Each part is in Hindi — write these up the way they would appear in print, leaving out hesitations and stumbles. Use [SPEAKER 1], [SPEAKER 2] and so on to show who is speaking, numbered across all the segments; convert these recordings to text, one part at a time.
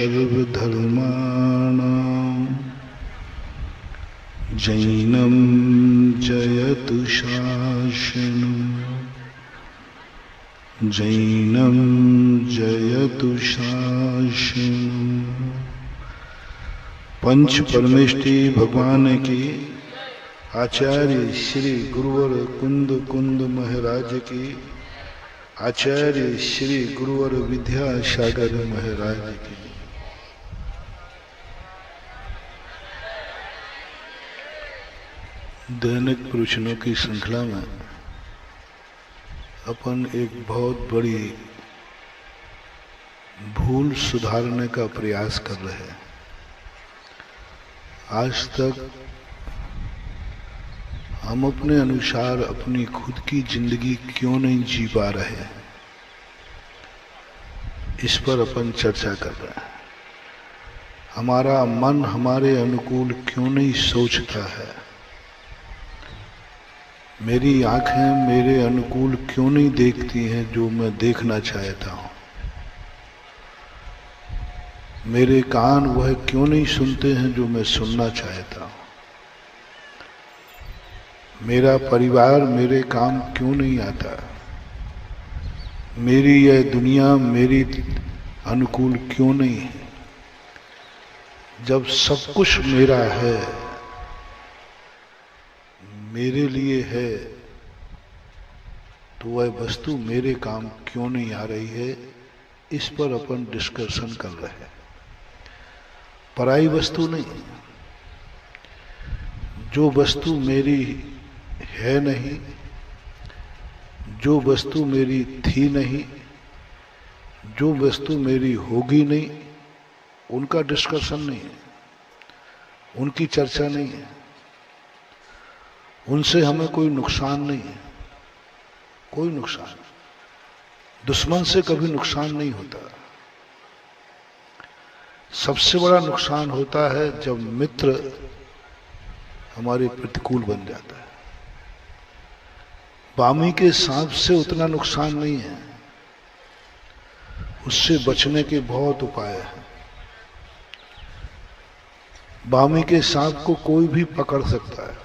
[SPEAKER 1] सर्वधर्माणां जैनं जयतु शासनम् जैनं जयतु शासनम्। पंच परमेष्टि भगवान की आचार्य श्री गुरुवर कुंद महाराज की आचार्य श्री गुरुवर विद्यासागर महाराज की दैनिक प्रवचनों की श्रृंखला में अपन एक बहुत बड़ी भूल सुधारने का प्रयास कर रहे हैं। आज तक हम अपने अनुसार अपनी खुद की जिंदगी क्यों नहीं जी पा रहे हैं, इस पर अपन चर्चा कर रहे हैं। हमारा मन हमारे अनुकूल क्यों नहीं सोचता है, मेरी आंखें मेरे अनुकूल क्यों नहीं देखती हैं जो मैं देखना चाहता हूं, मेरे कान वह क्यों नहीं सुनते हैं जो मैं सुनना चाहता हूं, मेरा परिवार मेरे काम क्यों नहीं आता, मेरी यह दुनिया मेरी अनुकूल क्यों नहीं है। जब सब कुछ मेरा है, मेरे लिए है, तो वह वस्तु मेरे काम क्यों नहीं आ रही है, इस पर अपन डिस्कशन कर रहे हैं। पराई वस्तु नहीं, जो वस्तु मेरी है नहीं, जो वस्तु मेरी थी नहीं, जो वस्तु मेरी होगी नहीं, उनका डिस्कशन नहीं है, उनकी चर्चा नहीं है, उनसे हमें कोई नुकसान नहीं है, कोई नुकसान। दुश्मन से कभी नुकसान नहीं होता। सबसे बड़ा नुकसान होता है जब मित्र हमारे प्रतिकूल बन जाता है। वामी के सांप से उतना नुकसान नहीं है, उससे बचने के बहुत उपाय हैं। वामी के सांप को कोई भी पकड़ सकता है,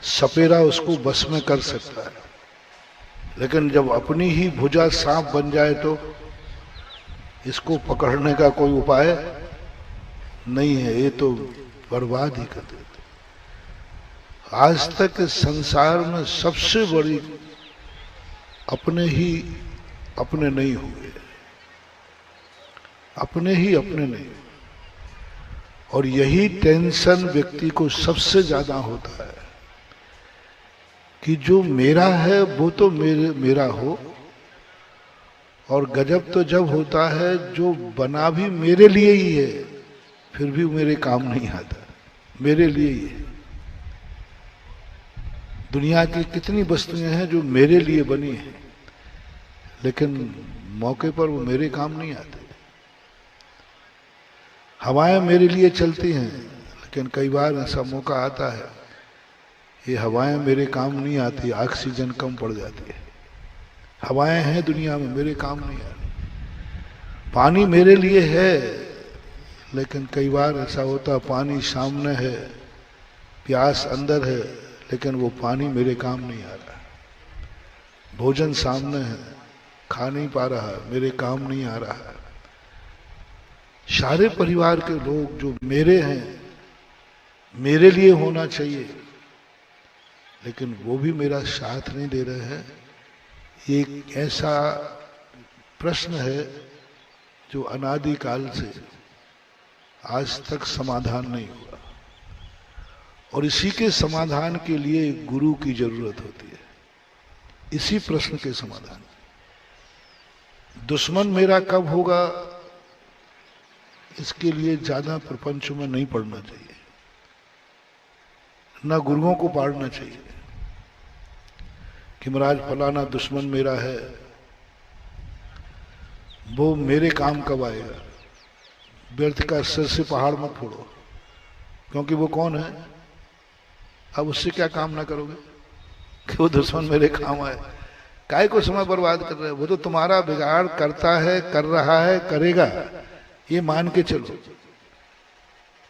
[SPEAKER 1] सपेरा उसको बस में कर सकता है, लेकिन जब अपनी ही भुजा सांप बन जाए तो इसको पकड़ने का कोई उपाय नहीं है, ये तो बर्बाद ही कर देते। आज तक संसार में सबसे बड़ी अपने ही अपने नहीं हुए, अपने ही अपने नहीं। और यही टेंशन व्यक्ति को सबसे ज्यादा होता है कि जो मेरा है वो तो मेरा हो, और गजब तो जब होता है जो बना भी मेरे लिए ही है फिर भी मेरे काम नहीं आता, मेरे लिए ही है। दुनिया की कितनी वस्तुएं हैं जो मेरे लिए बनी हैं, लेकिन मौके पर वो मेरे काम नहीं आते। हवाएं मेरे लिए चलती हैं, लेकिन कई बार ऐसा मौका आता है ये हवाएं मेरे काम नहीं आती, ऑक्सीजन कम पड़ जाती है। हवाएं हैं दुनिया में, मेरे काम नहीं आती। पानी मेरे लिए है, लेकिन कई बार ऐसा होता पानी सामने है, प्यास अंदर है, लेकिन वो पानी मेरे काम नहीं आ रहा। भोजन सामने है, खा नहीं पा रहा, मेरे काम नहीं आ रहा। सारे परिवार के लोग जो मेरे हैं, मेरे लिए होना चाहिए, लेकिन वो भी मेरा साथ नहीं दे रहे हैं। ये एक ऐसा प्रश्न है जो अनादिकाल से आज तक समाधान नहीं हुआ, और इसी के समाधान के लिए गुरु की जरूरत होती है, इसी प्रश्न के समाधान। दुश्मन मेरा कब होगा, इसके लिए ज्यादा प्रपंच में नहीं पढ़ना चाहिए, ना गुरुओं को पढ़ना चाहिए कि महाराज फलाना दुश्मन मेरा है, वो मेरे काम कब आएगा। व्यर्थ का सिर से पहाड़ मत फोड़ो, क्योंकि वो कौन है, अब उससे क्या कामना करोगे कि वो दुश्मन मेरे काम आए। काय को समय बर्बाद कर रहे हो, वो तो तुम्हारा बिगाड़ करता है, कर रहा है, करेगा, ये मान के चलो।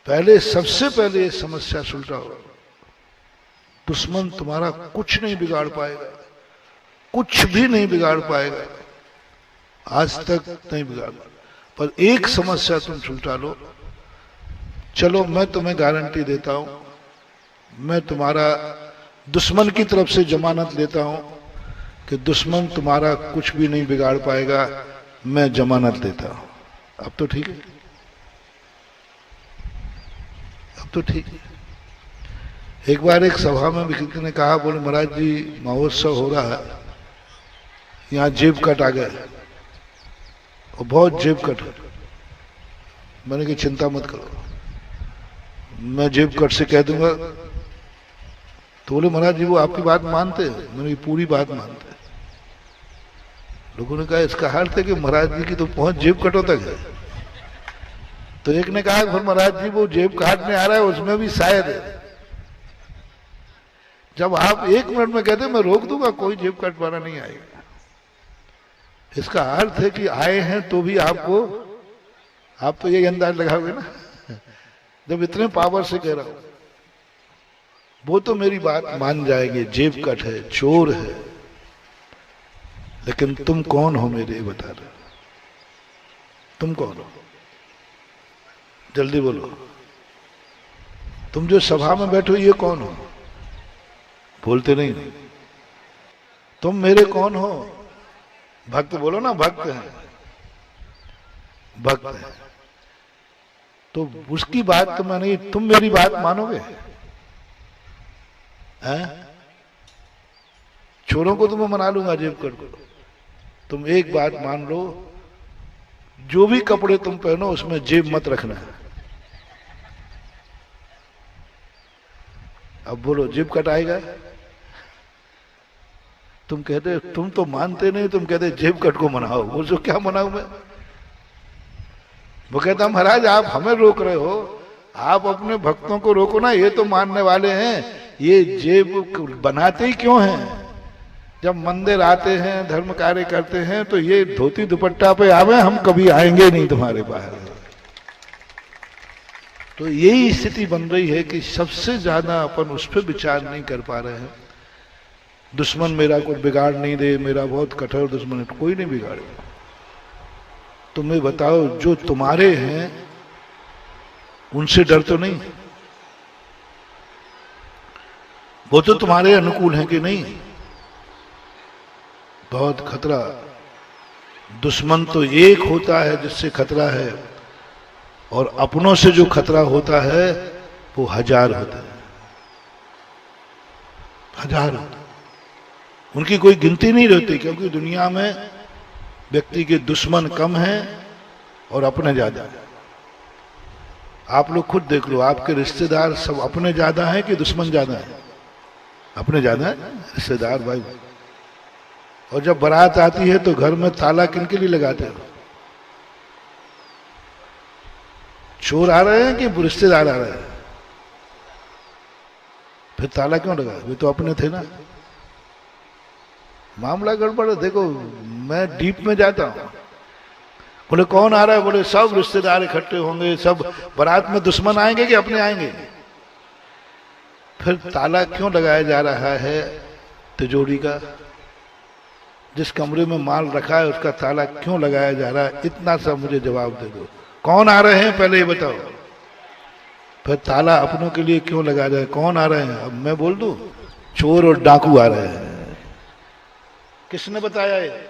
[SPEAKER 1] पहले सबसे पहले ये समस्या सुलझाओ। दुश्मन तुम्हारा कुछ नहीं बिगाड़ पाएगा, कुछ भी नहीं बिगाड़ पाएगा, आज तक नहीं बिगाड़। पर एक समस्या तुम सुलझा लो। चलो मैं तुम्हें गारंटी देता हूं, मैं तुम्हारा दुश्मन की तरफ से जमानत लेता हूं कि दुश्मन तुम्हारा कुछ भी नहीं बिगाड़ पाएगा, मैं जमानत देता हूं। अब तो ठीक है, अब तो ठीक है। एक बार एक सभा में किसी ने कहा, बोले महाराज जी महोत्सव हो रहा है, यहाँ जेब कट आ गए और बहुत जेब कट। मैंने कहा चिंता मत करो, मैं जेब कट से कह दूंगा। तो बोले महाराज जी वो आपकी बात मानते हैं? मैंने पूरी बात मानते हैं। लोगों ने कहा इसका अर्थ है कि महाराज जी की तो पहुंच जेब कटों तक है। तो एक ने कहा फिर महाराज जी वो जेब काटने आ रहा है उसमें भी शायद है। जब आप 1 मिनट में कहते मैं रोक दूंगा, कोई जेब कटवाना नहीं आएगा। इसका अर्थ है कि आए हैं तो भी आपको, आप तो यही अंदाज लगाओगे ना, जब इतने पावर से कह रहा हूं वो तो मेरी बात मान जाएंगे। जेब कट है, चोर है, लेकिन तुम कौन हो मेरे बता दो, तुम कौन हो? जल्दी बोलो। तुम जो सभा में बैठो ये कौन हो? बोलते नहीं। तुम मेरे कौन हो? भक्त बोलो ना, भक्त है, भक्त है। तो उसकी बात तो मैं नहीं, तुम मेरी बात मानोगे? हैं? चोरों को तो मैं मना लूंगा, जेब कट को। तुम एक बात मान लो, जो भी कपड़े तुम पहनो उसमें जेब मत रखना। अब बोलो जेब कट आएगा? तुम कहते, तुम तो मानते नहीं, तुम कहते जेब कट को मनाओ। वो जो क्या मनाऊं मैं? वो कहता महाराज आप हमें रोक रहे हो, आप अपने भक्तों को रोको ना, ये तो मानने वाले हैं। ये जेब बनाते ही क्यों हैं? जब मंदिर आते हैं, धर्म कार्य करते हैं, तो ये धोती दुपट्टा पे आवे, हम कभी आएंगे नहीं तुम्हारे बाहर। तो यही स्थिति बन रही है कि सबसे ज्यादा अपन उस पर विचार नहीं कर पा रहे हैं। दुश्मन मेरा कुछ बिगाड़ नहीं दे, मेरा बहुत कठोर दुश्मन है, कोई नहीं बिगाड़ेगा। तुम्हें बताओ जो तुम्हारे हैं उनसे डर तो नहीं? वो तो तुम्हारे अनुकूल हैं कि नहीं? बहुत खतरा। दुश्मन तो एक होता है जिससे खतरा है, और अपनों से जो खतरा होता है वो 1000 होता है, 1000 होता है। उनकी कोई गिनती नहीं रहती, क्योंकि दुनिया में व्यक्ति के दुश्मन कम हैं और अपने ज्यादा है। आप लोग खुद देख लो, आपके रिश्तेदार सब अपने ज्यादा हैं कि दुश्मन ज्यादा है? अपने ज्यादा है रिश्तेदार भाई। और जब बारात आती है तो घर में ताला किनके लिए लगाते हो? चोर आ रहे हैं कि रिश्तेदार आ रहे हैं? फिर ताला क्यों लगा? वे तो अपने थे ना। मामला गड़बड़ है। देखो मैं डीप में जाता हूं। बोले कौन आ रहा है? बोले सब रिश्तेदार इकट्ठे होंगे, सब बारात में दुश्मन आएंगे कि अपने आएंगे? फिर ताला क्यों लगाया जा रहा है तिजोरी का? जिस कमरे में माल रखा है उसका ताला क्यों लगाया जा रहा है? इतना सा मुझे जवाब दे दो। कौन आ रहे हैं पहले ये बताओ। फिर ताला अपनों के लिए क्यों लगाया जाए? कौन आ रहे हैं? अब मैं बोल दूं, चोर और डाकू आ रहे हैं। किसने बताया ये?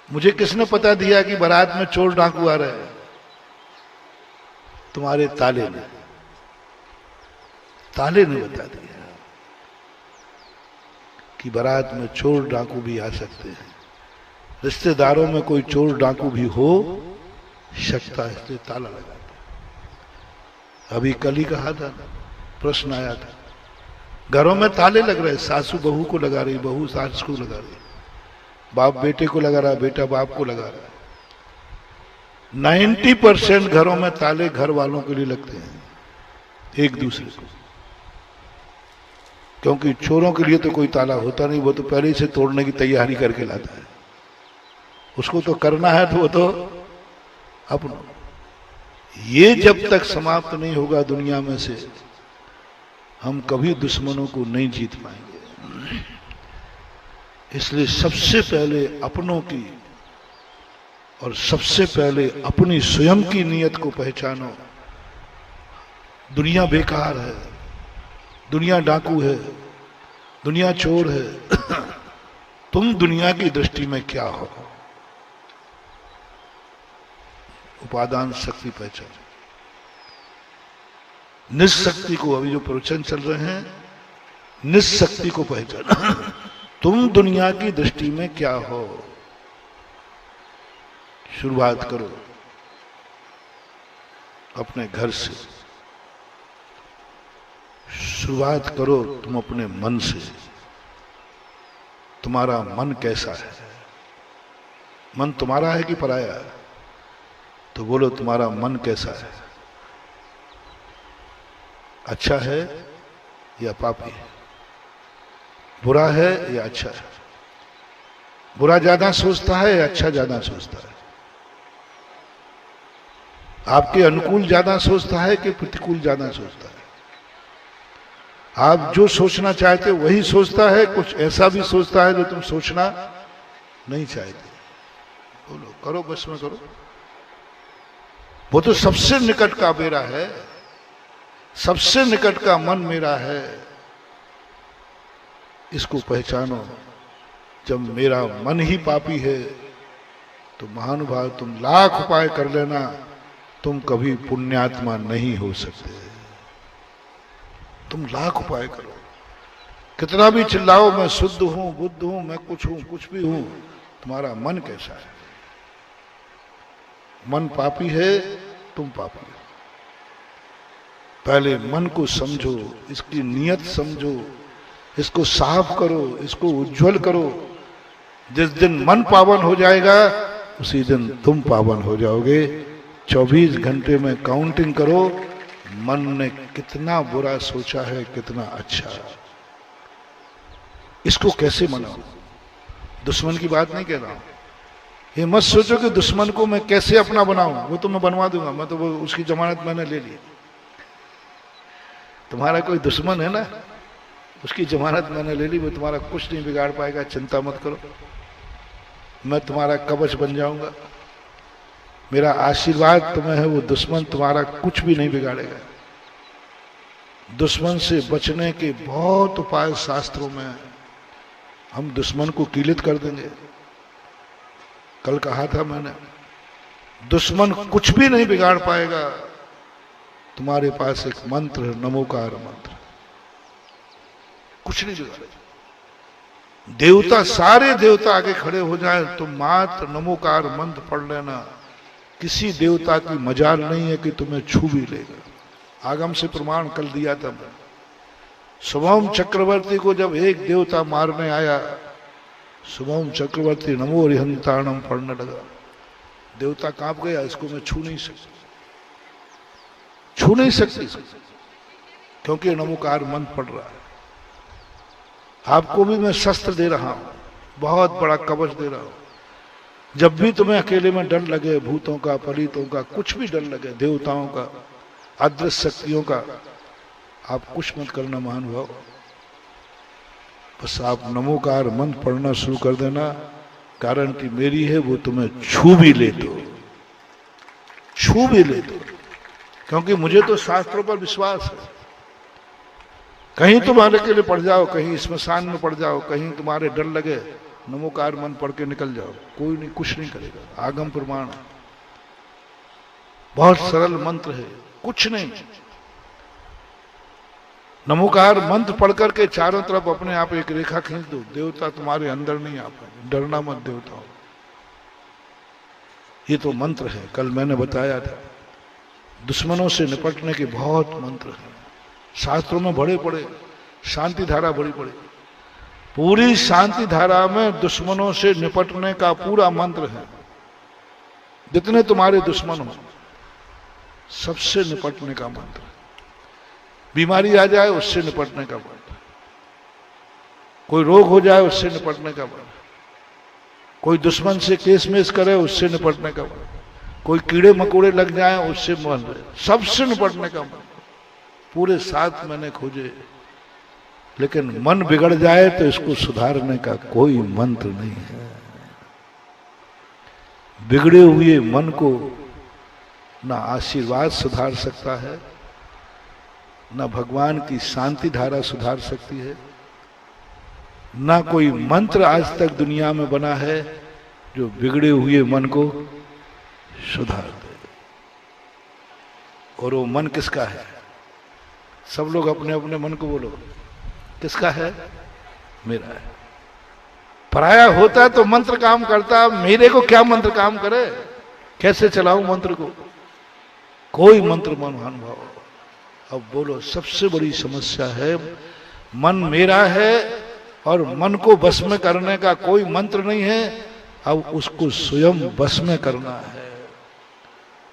[SPEAKER 1] मुझे किसने पता दिया कि बारात में चोर डाकू आ रहे हैं? तुम्हारे ताले ने, ताले ने बता दिया कि बारात में चोर डाकू भी आ सकते हैं। रिश्तेदारों में कोई चोर डाकू भी हो सकता है, इसलिए ताला लगा था। अभी कल ही कहा था, प्रश्न आया था, घरों में ताले लग रहे, सासू बहू को लगा रही, बहू सास को लगा रही, बाप बेटे को लगा रहा, बेटा बाप को लगा रहा। 90% घरों में ताले घर वालों के लिए लगते हैं, एक दूसरे को। क्योंकि चोरों के लिए तो कोई ताला होता नहीं, वो तो पहले से तोड़ने की तैयारी करके लाता है। उसको तो करना है, तो वो तो अपनों। ये जब तक समाप्त नहीं होगा दुनिया में से, हम कभी दुश्मनों को नहीं जीत पाएंगे। इसलिए सबसे पहले अपनों की और सबसे पहले अपनी स्वयं की नीयत को पहचानो। दुनिया बेकार है, दुनिया डाकू है, दुनिया चोर है। तुम दुनिया की दृष्टि में क्या हो? उपादान शक्ति पहचान। निशक्ति को, अभी जो प्रवचन चल रहे हैं, निशक्ति को पहचान। तुम दुनिया की दृष्टि में क्या हो? शुरुआत करो अपने घर से, शुरुआत करो तुम अपने मन से। तुम्हारा मन कैसा है? मन तुम्हारा है कि पराया है? तो बोलो तुम्हारा मन कैसा है? अच्छा है या पापी है? बुरा है या अच्छा है? बुरा ज्यादा सोचता है या अच्छा ज्यादा सोचता है? आपके अनुकूल ज्यादा सोचता है कि प्रतिकूल ज्यादा सोचता है? आप जो सोचना चाहते वही सोचता है, कुछ ऐसा भी सोचता है जो तुम सोचना नहीं चाहते? बोलो, करो, बस में करो। वो तो सबसे निकट का मेरा है, सबसे निकट का मन मेरा है। इसको पहचानो। जब मेरा मन ही पापी है तो महानुभाव तुम लाख उपाय कर लेना, तुम कभी पुण्यात्मा नहीं हो सकते। तुम लाख उपाय करो, कितना भी चिल्लाओ मैं शुद्ध हूं, बुद्ध हूं, मैं कुछ हूं, कुछ भी हूं, तुम्हारा मन कैसा है? मन पापी है, तुम पापी हो। पहले मन को समझो, इसकी नियत समझो, इसको साफ करो, इसको उज्जवल करो। जिस दिन मन पावन हो जाएगा उसी दिन तुम पावन हो जाओगे। 24 घंटे में काउंटिंग करो, मन ने कितना बुरा सोचा है, कितना अच्छा। इसको कैसे मनाओ? दुश्मन की बात नहीं कह रहा हूं। ये मत सोचो कि दुश्मन को मैं कैसे अपना बनाऊं, वो तो मैं बनवा दूंगा, मैं तो वो उसकी जमानत मैंने ले ली। तुम्हारा कोई दुश्मन है ना, उसकी जमानत मैंने ले ली, वो तुम्हारा कुछ नहीं बिगाड़ पाएगा, चिंता मत करो। मैं तुम्हारा कवच बन जाऊंगा, मेरा आशीर्वाद तुम्हें है, वो दुश्मन तुम्हारा कुछ भी नहीं बिगाड़ेगा। दुश्मन से बचने के बहुत उपाय शास्त्रों में। हम दुश्मन को कीलित कर देंगे। कल कहा था मैंने, दुश्मन कुछ भी नहीं बिगाड़ पाएगा। तुम्हारे पास एक मंत्र है, नमोकार मंत्र, कुछ नहीं बिगाड़ेगा। देवता, सारे देवता आगे खड़े हो जाएं, तुम मात्र नमोकार मंत्र पढ़ लेना। किसी देवता की मजाल नहीं है कि तुम्हें छू भी लेगा। आगम से प्रमाण कल दिया था मैं। शुभम चक्रवर्ती को जब एक देवता मारने आया, शुभम चक्रवर्ती नमो रिहंताणम पढ़ने लगा, देवता कांप गया, इसको मैं छू नहीं सकती, छू नहीं सकती, क्योंकि नमोकार मंत्र पढ़ रहा है। आपको भी मैं शस्त्र दे रहा हूं, बहुत बड़ा कवच दे रहा हूं। जब भी तुम्हें अकेले में डर लगे, भूतों का, परीतों का, कुछ भी डर लगे, देवताओं का, अदृश्य शक्तियों का, आप कुछ मत करना महानुभाव। बस आप नमोकार मंत्र पढ़ना शुरू कर देना। गारंटी मेरी है, वो तुम्हें छू भी ले दो, छू भी ले दो, क्योंकि मुझे तो शास्त्रों पर विश्वास है। कहीं तुम्हारे के लिए पड़ जाओ, कहीं स्मशान में पड़ जाओ, कहीं तुम्हारे डर लगे, नमोकार मंत्र पढ़ के निकल जाओ, कोई नहीं, कुछ नहीं करेगा। आगम प्रमाण, बहुत सरल मंत्र है, कुछ नहीं। नमोकार मंत्र पढ़ करके चारों तरफ अपने आप एक रेखा खींच दो, देवता तुम्हारे अंदर नहीं आ पाए। डरना मत देवताओं, ये तो मंत्र है, कल मैंने बताया था। दुश्मनों से निपटने के बहुत मंत्र हैं, शास्त्रों में बड़े बड़े, शांति धारा बड़ी बड़ी, पूरी शांति धारा में दुश्मनों से निपटने का पूरा मंत्र है। जितने तुम्हारे दुश्मन हो, सबसे निपटने का मंत्र। बीमारी आ जाए उससे निपटने का मंत्र, कोई रोग हो जाए उससे निपटने का मंत्र, कोई दुश्मन से केस करे उससे निपटने का मन, कोई कीड़े मकोड़े लग जाए उससे मन, सबसे निपटने का मन। पूरे 7 महीने खोजे, लेकिन मन बिगड़ जाए तो इसको सुधारने का कोई मंत्र नहीं है। बिगड़े हुए मन को ना आशीर्वाद सुधार सकता है, ना भगवान की शांति धारा सुधार सकती है, ना कोई मंत्र आज तक दुनिया में बना है जो बिगड़े हुए मन को सुधार दे। और वो मन किसका है? सब लोग अपने अपने मन को बोलो, किसका है? मेरा है। पराया होता तो मंत्र काम करता, मेरे को क्या मंत्र काम करे? कैसे चलाऊं मंत्र को? कोई मंत्र महानुभाव। अब बोलो, सबसे बड़ी समस्या है मन मेरा है और मन को बस में करने का कोई मंत्र नहीं है। अब उसको स्वयं बस में करना है,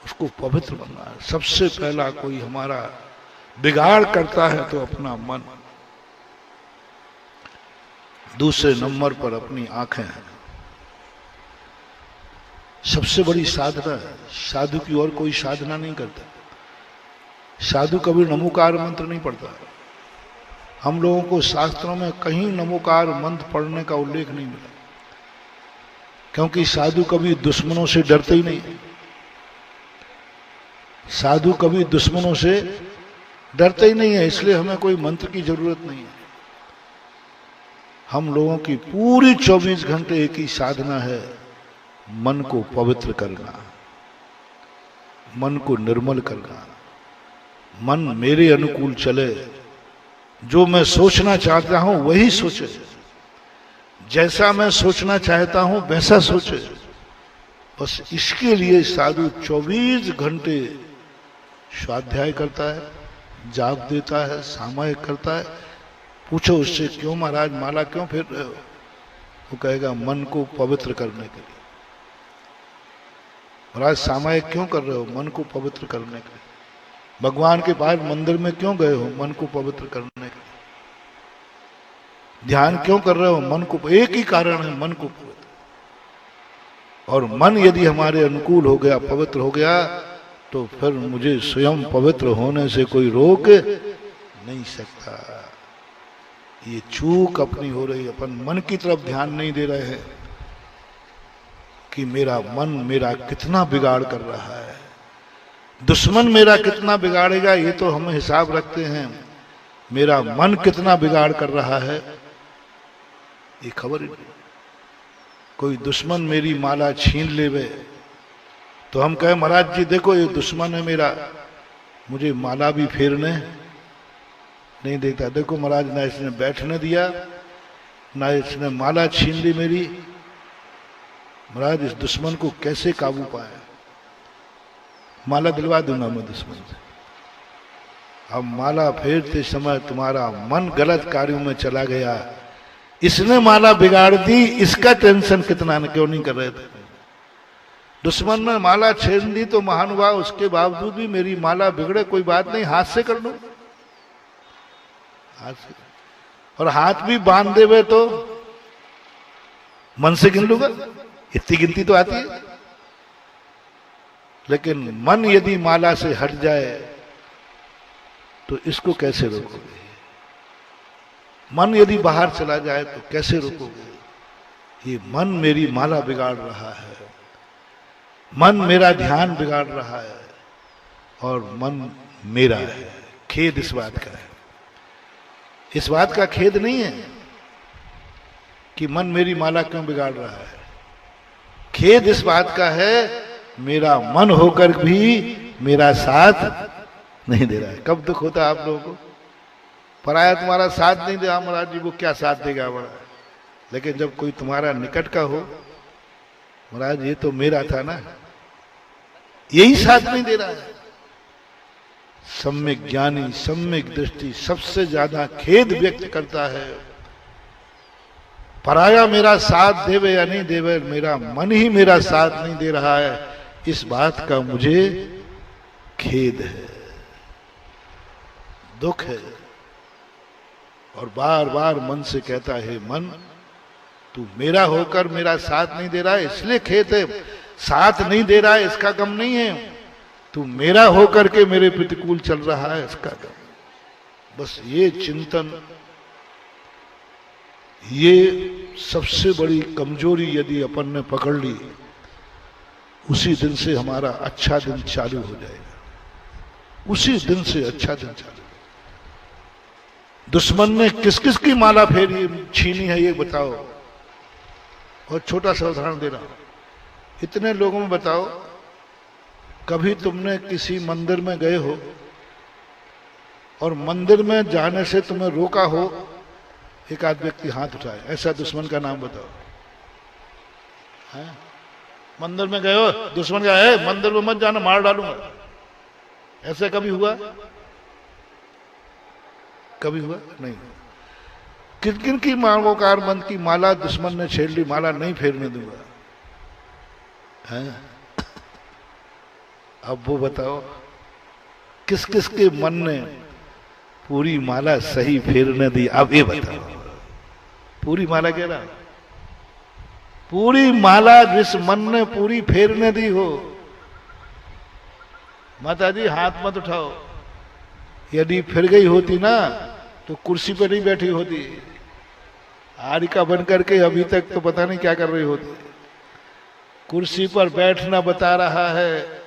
[SPEAKER 1] उसको पवित्र बनना है। सबसे पहला कोई हमारा बिगाड़ करता है तो अपना मन, दूसरे नंबर पर अपनी आंखें हैं। सबसे बड़ी साधना है। साधु की और कोई साधना नहीं करता। साधु कभी नमोकार मंत्र नहीं पढ़ता। हम लोगों को शास्त्रों में कहीं नमोकार मंत्र पढ़ने का उल्लेख नहीं मिला, क्योंकि साधु कभी दुश्मनों से डरते ही नहीं। साधु कभी दुश्मनों से डरते ही नहीं है, इसलिए हमें कोई मंत्र की जरूरत नहीं है। हम लोगों की पूरी 24 घंटे एक ही साधना है, मन को पवित्र करना, मन को निर्मल करना। मन मेरे अनुकूल चले, जो मैं सोचना चाहता हूं वही सोचे, जैसा मैं सोचना चाहता हूं वैसा सोचे। बस इसके लिए साधु 24 घंटे स्वाध्याय करता है, जाप देता है, सामायिक करता है। पूछो उससे, क्यों महाराज माला क्यों फेर रहे हो? वो कहेगा मन को पवित्र करने के लिए। महाराज सामायिक क्यों कर रहे हो? मन को पवित्र करने के लिए। भगवान के बाहर मंदिर में क्यों गए हो? मन को पवित्र करने के लिए। ध्यान क्यों कर रहे हो? मन को, एक ही कारण है, मन को पवित्र। और मन यदि हमारे अनुकूल हो गया, पवित्र हो गया, तो फिर मुझे स्वयं पवित्र होने से कोई रोक नहीं सकता। ये चूक अपनी हो रही, अपन मन की तरफ ध्यान नहीं दे रहे हैं कि मेरा मन मेरा कितना बिगाड़ कर रहा है। दुश्मन मेरा कितना बिगाड़ेगा ये तो हम हिसाब रखते हैं, मेरा मन कितना बिगाड़ कर रहा है ये खबर ही नहीं। कोई दुश्मन मेरी माला छीन लेवे तो हम कहें महाराज जी देखो ये दुश्मन है मेरा, मुझे माला भी फेरने नहीं देता। देखो महाराज, ना इसने बैठने दिया, ना इसने माला छीन ली मेरी। महाराज इस दुश्मन को कैसे काबू पाए? माला दिलवा दूंगा मैं दुश्मन से। अब माला फेरते समय तुम्हारा मन गलत कार्यों में चला गया, इसने माला बिगाड़ दी, इसका टेंशन कितना न क्यों नहीं कर रहे थे? दुश्मन ने माला छीन दी तो महानुभाव उसके बावजूद भी मेरी माला बिगड़े, कोई बात नहीं, हाथ से कर लो, हाथ से। और हाथ भी बांध देवे तो मन से गिन लूंगा, इतनी गिनती तो आती है। लेकिन मन यदि माला से हट जाए तो इसको कैसे रोकोगे? मन यदि बाहर चला जाए तो कैसे रोकोगे? ये मन मेरी माला बिगाड़ रहा है, मन मेरा ध्यान बिगाड़ रहा है, और मन मेरा है। खेद इस बात का है। इस बात का खेद नहीं है कि मन मेरी माला क्यों बिगाड़ रहा है। खेद इस बात का है मेरा मन होकर भी मेरा साथ नहीं दे रहा है। कब दुख होता है आप लोगों को? पराया तुम्हारा साथ नहीं दे, महाराज जी वो क्या साथ देगा हमारा। लेकिन जब कोई तुम्हारा निकट का हो, महाराज ये तो मेरा था ना, यही साथ नहीं दे रहा है। सम्यक ज्ञानी, सम्यक दृष्टि सबसे ज्यादा खेद व्यक्त करता है। पराया मेरा साथ देवे या नहीं देवे, मेरा मन ही मेरा साथ नहीं दे रहा है, इस बात का मुझे खेद है, दुख है। और बार बार मन से कहता है, मन तू मेरा होकर मेरा साथ नहीं दे रहा है इसलिए खेत है, साथ नहीं दे रहा है इसका गम नहीं है, तू मेरा होकर के मेरे प्रतिकूल चल रहा है इसका गम। बस ये चिंतन, ये सबसे बड़ी कमजोरी यदि अपन ने पकड़ ली, उसी दिन से हमारा अच्छा दिन चालू हो जाएगा, उसी दिन से अच्छा दिन चालू। दुश्मन ने किस किस की माला फेरी छीनी है ये बताओ। और छोटा सा उदाहरण दे रहा हूं, इतने लोगों में बताओ, कभी तुमने किसी मंदिर में गए हो और मंदिर में जाने से तुम्हें रोका हो, एक आध व्यक्ति हाथ उठाए, ऐसा दुश्मन का नाम बताओ। है? मंदिर में गए हो, दुश्मन का है मंदिर में मत जाना मार डालूंगा, ऐसे कभी हुआ? कभी हुआ नहीं। किन किन की मांगोकार मन की माला दुश्मन ने छेड़ ली, माला नहीं फेरने दूंगा। है? अब वो बताओ किस किस के मन ने पूरी माला सही फेरने दी। अब ये बताओ, पूरी माला कह रहा, पूरी माला जिस मन ने पूरी फेरने दी हो, माता जी हाथ मत उठाओ, यदि फिर गई होती ना तो कुर्सी पर नहीं बैठी होती, हारिका बन करके अभी तक तो पता नहीं क्या कर रही होती। कुर्सी पर बैठना बता रहा है,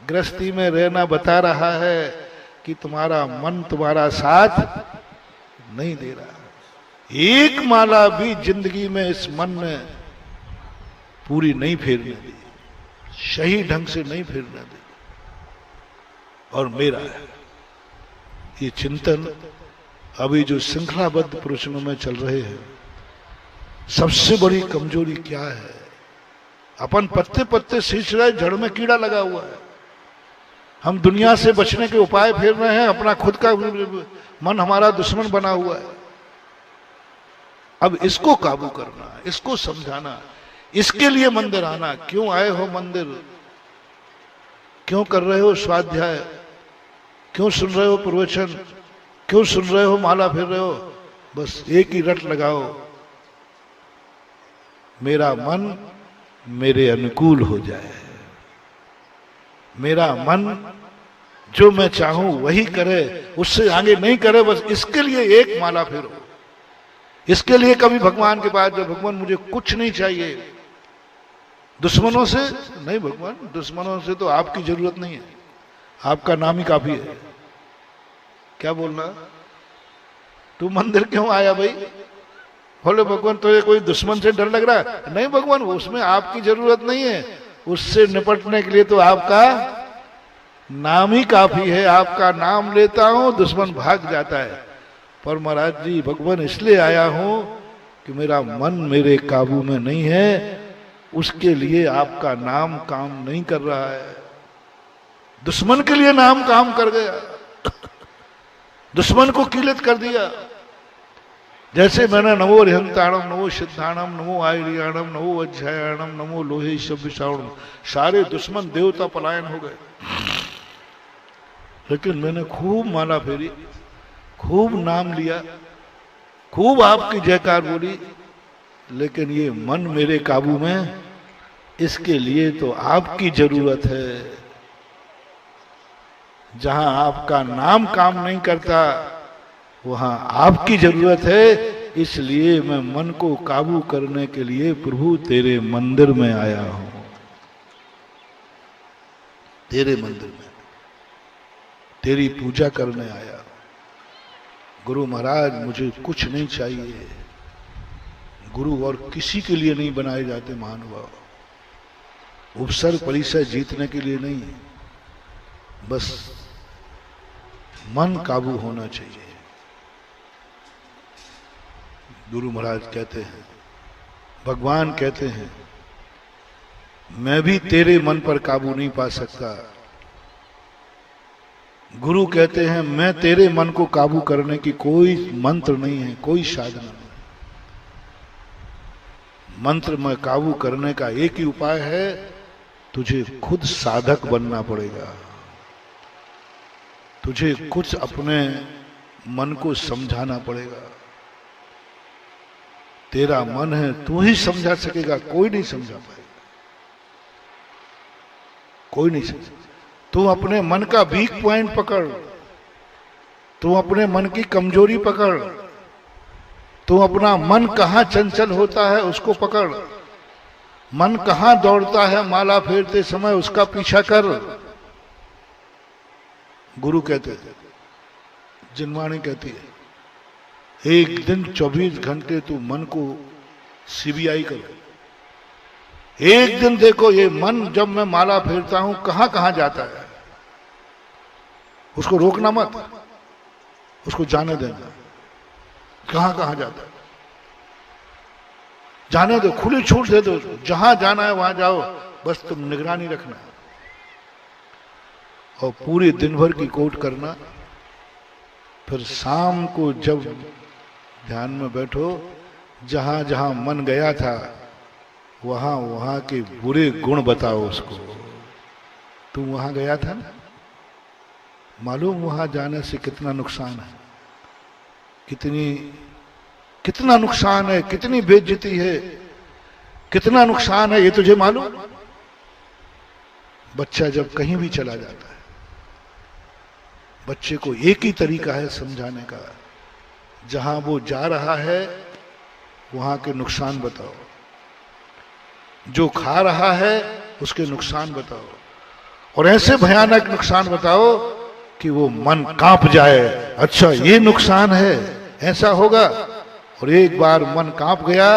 [SPEAKER 1] गृहस्थी में रहना बता रहा है कि तुम्हारा मन तुम्हारा साथ नहीं दे रहा। एक माला भी जिंदगी में इस मन ने पूरी नहीं फेरने दी, सही ढंग से नहीं फेरने दी। और मेरा है ये चिंतन, अभी जो श्रृंखलाबद्ध प्रवचनों में चल रहे हैं, सबसे बड़ी कमजोरी क्या है? अपन पत्ते पत्ते सींच रहे, जड़ में कीड़ा लगा हुआ है। हम दुनिया से बचने के उपाय फेर रहे हैं, अपना खुद का मन हमारा दुश्मन बना हुआ है। अब इसको काबू करना, इसको समझाना, इसके लिए मंदिर आना। क्यों आए हो मंदिर? क्यों कर रहे हो स्वाध्याय? क्यों सुन रहे हो प्रवचन? क्यों सुन रहे हो, माला फेर रहे हो? बस एक ही रट लगाओ, मेरा मन मेरे अनुकूल हो जाए, मेरा मन जो मैं चाहूं वही करे, उससे आगे नहीं करे। बस इसके लिए एक माला फेरो। इसके लिए कभी भगवान के पास जो भगवान मुझे कुछ नहीं चाहिए, दुश्मनों से नहीं, भगवान दुश्मनों से तो आपकी जरूरत नहीं है, आपका नाम ही काफी है। क्या बोलना? तू मंदिर क्यों आया भाई? बोले भगवान तुझे कोई दुश्मन से डर लग रहा है? नहीं भगवान, उसमें आपकी जरूरत नहीं है, उससे निपटने के लिए तो आपका नाम ही काफी है। आपका नाम लेता हूं, दुश्मन भाग जाता है। पर महाराज जी भगवान इसलिए आया हूं कि मेरा मन मेरे काबू में नहीं है, उसके लिए आपका नाम काम नहीं कर रहा है। दुश्मन के लिए नाम काम कर गया, दुश्मन को कीलित कर दिया। जैसे मैंने नमो रिहंताणम, नमो सिद्धाणम, नमो आयरियाणम, नमो अध्यायणम, नमो लोहे शब्द, सारे दुश्मन देवता पलायन हो गए। लेकिन मैंने खूब माला फेरी, खूब नाम लिया, खूब आपकी जयकार बोली, लेकिन ये मन मेरे काबू में, इसके लिए तो आपकी जरूरत है। जहां आपका नाम काम नहीं करता वहां आपकी जरूरत है। इसलिए मैं मन को काबू करने के लिए प्रभु तेरे मंदिर में आया हूं, तेरे मंदिर में तेरी पूजा करने आया। गुरु महाराज मुझे कुछ नहीं चाहिए। गुरु और किसी के लिए नहीं बनाए जाते महानुभाव, उपसर्ग परिसर जीतने के लिए नहीं, बस मन काबू होना चाहिए। गुरु महाराज कहते हैं, भगवान कहते हैं, मैं भी तेरे मन पर काबू नहीं पा सकता। गुरु कहते हैं, मैं तेरे मन को काबू करने की कोई मंत्र नहीं है, कोई साधना नहीं। मंत्र में काबू करने का एक ही उपाय है, तुझे खुद साधक बनना पड़ेगा। तुझे कुछ अपने मन को समझाना पड़ेगा। तेरा मन है, तू ही समझा सकेगा, कोई नहीं समझा पाएगा, कोई नहीं समझा। तू अपने मन का वीक पॉइंट पकड़, तू अपने मन की कमजोरी पकड़, तू अपना मन कहां चंचल होता है उसको पकड़, मन कहां दौड़ता है माला फेरते समय उसका पीछा कर। गुरु कहते थे, जिनवाणी कहती है, एक दिन 24 घंटे तू मन को सीबीआई करो। एक दिन देखो ये मन जब मैं माला फेरता हूं कहां कहां जाता है, उसको रोकना मत, उसको जाने देना, कहां कहां जाता है जाने दो, खुली छूट दे दो, जहां जाना है वहां जाओ, बस तुम निगरानी रखना और पूरी दिन भर की कोट करना। फिर शाम को जब ध्यान में बैठो, जहां जहां मन गया था वहां वहां के बुरे गुण बताओ उसको। तू वहां गया था ना, मालूम वहां जाने से कितना नुकसान है, कितना नुकसान है, कितनी बेइज्जती है, कितना नुकसान है, ये तुझे मालूम? बच्चा जब कहीं भी चला जाता है, बच्चे को एक ही तरीका है समझाने का, जहां वो जा रहा है वहां के नुकसान बताओ, जो खा रहा है उसके नुकसान बताओ, और ऐसे भयानक नुकसान बताओ कि वो मन कांप जाए, अच्छा ये नुकसान है, ऐसा होगा। और एक बार मन कांप गया,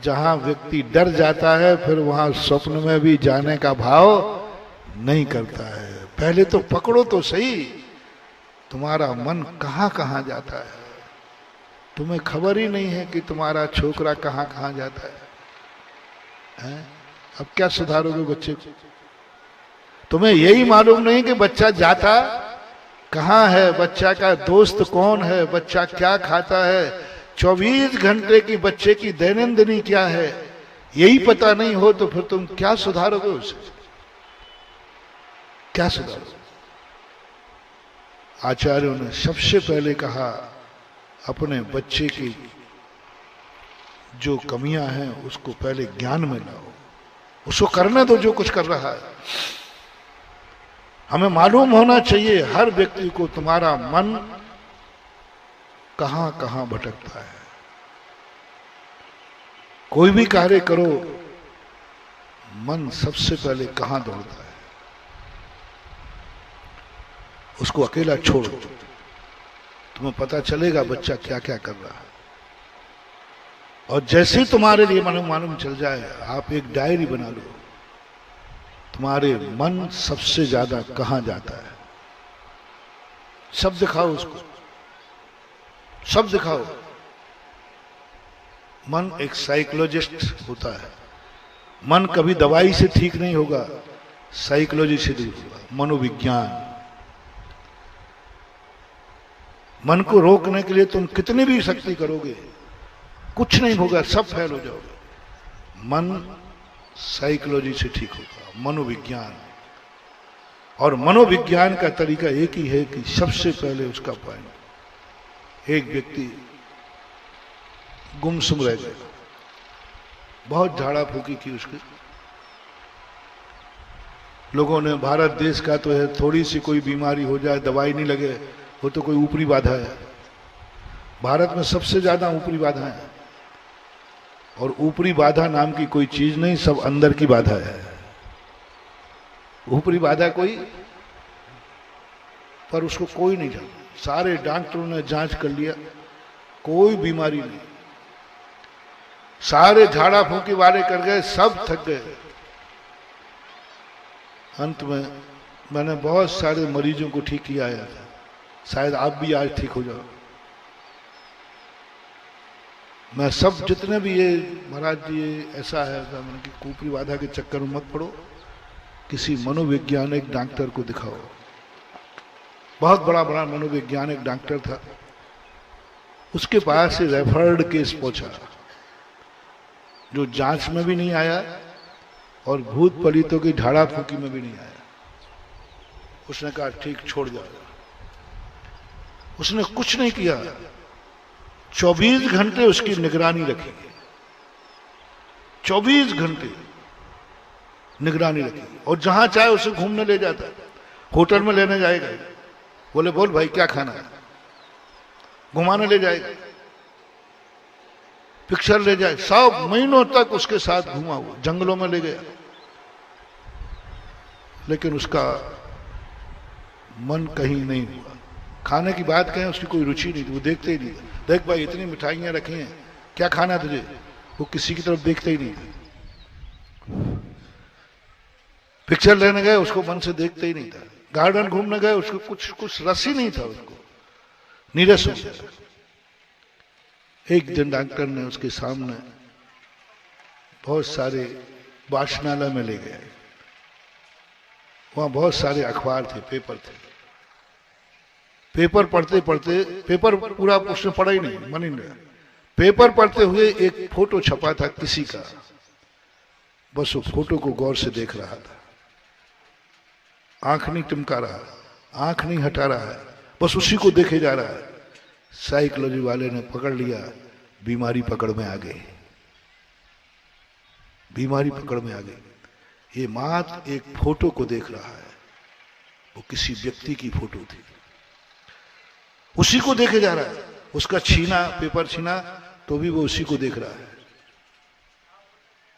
[SPEAKER 1] जहां व्यक्ति डर जाता है फिर वहां स्वप्न में भी जाने का भाव नहीं करता है। पहले तो पकड़ो तो सही, तुम्हारा मन कहां कहां जाता है, तुम्हें खबर ही नहीं है कि तुम्हारा छोकरा कहां कहां जाता है? अब क्या सुधारोगे बच्चे को? तुम्हें यही मालूम नहीं कि बच्चा जाता कहां है, बच्चा का दोस्त कौन है, बच्चा क्या खाता है, 24 घंटे की बच्चे की दैनंदिनी क्या है, यही पता नहीं हो तो फिर तुम क्या सुधारोगे उसे? क्या सुधारोगे? आचार्यों ने सबसे पहले कहा, अपने बच्चे की जो कमियां हैं उसको पहले ज्ञान में लाओ, उसको करने दो जो कुछ कर रहा है। हमें मालूम होना चाहिए हर व्यक्ति को तुम्हारा मन कहां कहां भटकता है। कोई भी कार्य करो, मन सबसे पहले कहां दौड़ता है, उसको अकेला छोड़ो, तुम्हें पता चलेगा बच्चा क्या क्या कर रहा है। और जैसे ही तुम्हारे लिए मालूम चल जाए, आप एक डायरी बना लो, तुम्हारे मन सबसे ज्यादा कहां जाता है, सब दिखाओ उसको, सब दिखाओ। मन एक साइकोलॉजिस्ट होता है, मन कभी दवाई से ठीक नहीं होगा, साइकोलॉजी से ठीक होगा, मनोविज्ञान। मन को रोकने के लिए तुम कितनी भी शक्ति करोगे कुछ नहीं होगा, सब फेल हो जाओगे। मन साइकोलॉजी से ठीक होगा, मनोविज्ञान। और मनोविज्ञान का तरीका एक ही है कि सबसे पहले उसका पॉइंट, एक व्यक्ति गुमसुम रह गया, बहुत झाड़ा फूकी की उसकी, लोगों ने, भारत देश का तो है, थोड़ी सी कोई बीमारी हो जाए दवाई नहीं लगे, वो तो कोई ऊपरी बाधा है। भारत में सबसे ज्यादा ऊपरी बाधा है, और ऊपरी बाधा नाम की कोई चीज नहीं, सब अंदर की बाधा है। ऊपरी बाधा कोई, पर उसको कोई नहीं जानता। सारे डॉक्टरों ने जांच कर लिया, कोई बीमारी नहीं, सारे झाड़ा फूकी वाले कर गए, सब थक गए। अंत में मैंने बहुत सारे मरीजों को ठीक किया है, शायद आप भी आज ठीक हो जाओ। मैं सब जितने भी ये महाराज जी ये ऐसा है, मैंने कि ऊपरी बाधा के चक्कर में मत पड़ो, किसी मनोवैज्ञानिक डॉक्टर को दिखाओ। बहुत बड़ा बड़ा मनोवैज्ञानिक डॉक्टर था, उसके पास से रेफर्ड केस पहुंचा, जो जांच में भी नहीं आया और भूत पलितों की झाड़ा फूकी में भी नहीं आया। उसने कहा ठीक, छोड़ जाओ। उसने कुछ नहीं किया, 24 घंटे उसकी निगरानी रखेगी, 24 घंटे निगरानी रखेगी। और जहां चाहे उसे घूमने ले जाता है, होटल में लेने जाएगा, बोले बोल भाई क्या खाना है, घुमाने ले जाएगा, पिक्चर ले जाए, 100 महीनों तक उसके साथ घुमा हुआ, जंगलों में ले गया। लेकिन उसका मन कहीं नहीं हुआ। खाने की बात कहें, उसकी कोई रुचि नहीं थी, वो देखते ही नहीं। देख भाई इतनी मिठाइयां रखी हैं, क्या खाना तुझे, वो किसी की तरफ देखते ही नहीं था। पिक्चर लेने गए, उसको मन से देखते ही नहीं था। गार्डन घूमने गए, उसको कुछ रस ही नहीं था, उसको नीरस हो गया। एक दिन डॉक्टर ने उसके सामने बहुत सारे वाचनालय में ले गए, वहां बहुत सारे अखबार थे, पेपर थे। पेपर पढ़ते पढ़ते, पेपर पूरा उसने पढ़ा ही नहीं, मन ही नहीं। पेपर पढ़ते हुए एक फोटो छपा था किसी का, बस वो फोटो को गौर से देख रहा था, आंख नहीं टिमका रहा, आंख नहीं हटा रहा है, बस उसी को देखे जा रहा है। साइकोलॉजी वाले ने पकड़ लिया, बीमारी पकड़ में आ गई, बीमारी पकड़ में आ गई। ये मात्र एक फोटो को देख रहा है, वो किसी व्यक्ति की फोटो थी, उसी को देखे जा रहा है। उसका छीना, पेपर छीना तो भी वो उसी को देख रहा है।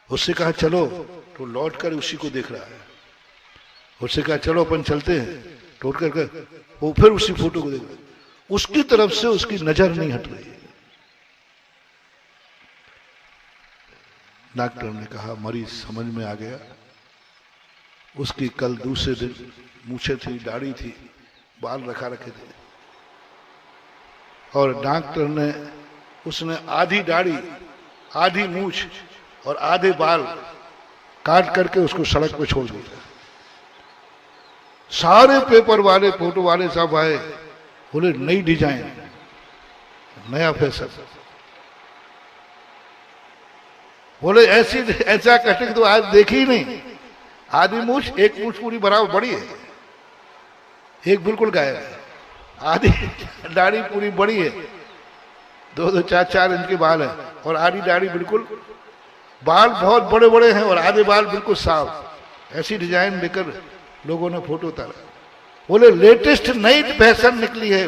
[SPEAKER 1] उससे कहा चलो, तो लौट कर उसी को देख रहा है। उससे कहा चलो अपन चलते हैं, तो उठ कर वो फिर उसी फोटो को देख रहा है। उसकी तरफ से उसकी नजर नहीं हट रही। डॉक्टर ने कहा मरीज समझ में आ गया। उसकी कल दूसरे दिन मूछें थी, दाढ़ी थी, बाल रखा रखे थे, और डॉक्टर ने, उसने आधी दाढ़ी, आधी मूछ और आधे बाल काट करके उसको सड़क पे छोड़ दिया। सारे पेपर वाले, फोटो वाले सब आए, बोले नई डिजाइन, नया फैशन, बोले ऐसा कटिंग तो आज देखी ही नहीं। आधी मूछ, एक मूछ पूरी बराबर बड़ी है, एक बिल्कुल गायब है। आधी दाढ़ी पूरी बड़ी है, 2-2, 4-4 इंच के बाल है, और आधी दाढ़ी बिल्कुल, बाल बहुत बड़े बड़े हैं और आधे बाल बिल्कुल साफ। ऐसी डिजाइन लेकर लोगों ने फोटो उतारा। बोले लेटेस्ट नई फैशन निकली है,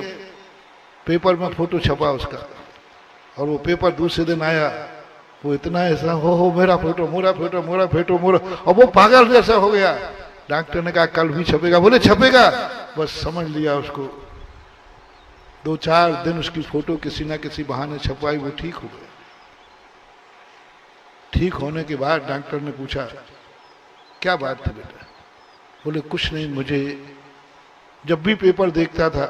[SPEAKER 1] पेपर में फोटो छपा उसका। और वो पेपर दूसरे दिन आया, वो इतना ऐसा हो मेरा फोटो, मोरा फोटो, मोरा फोटो, मोरा, और वो पागल जैसा हो गया। डॉक्टर ने कहा कल भी छपेगा, बोले छपेगा। बस समझ लिया उसको। 2-4 दिन उसकी फोटो किसी ना किसी बहाने छपवाई, वो ठीक हो गया। ठीक होने के बाद डॉक्टर ने पूछा क्या बात थी बेटा? बोले कुछ नहीं, मुझे जब भी पेपर देखता था,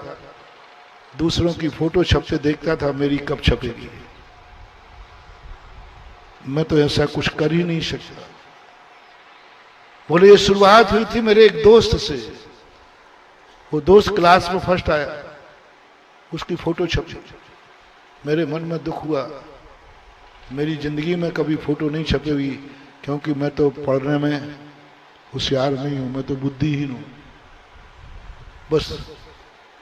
[SPEAKER 1] दूसरों की फोटो छपते देखता था, मेरी कब छपेगी। मैं तो ऐसा कुछ कर ही नहीं सकता। बोले ये शुरुआत हुई थी मेरे एक दोस्त से। वो दोस्त क्लास में फर्स्ट आया, उसकी फोटो छपी। मेरे मन में दुख हुआ। मेरी जिंदगी में कभी फोटो नहीं छपी हुई, क्योंकि मैं तो पढ़ने में होशियार नहीं हूं, मैं तो बुद्धिहीन हूं। बस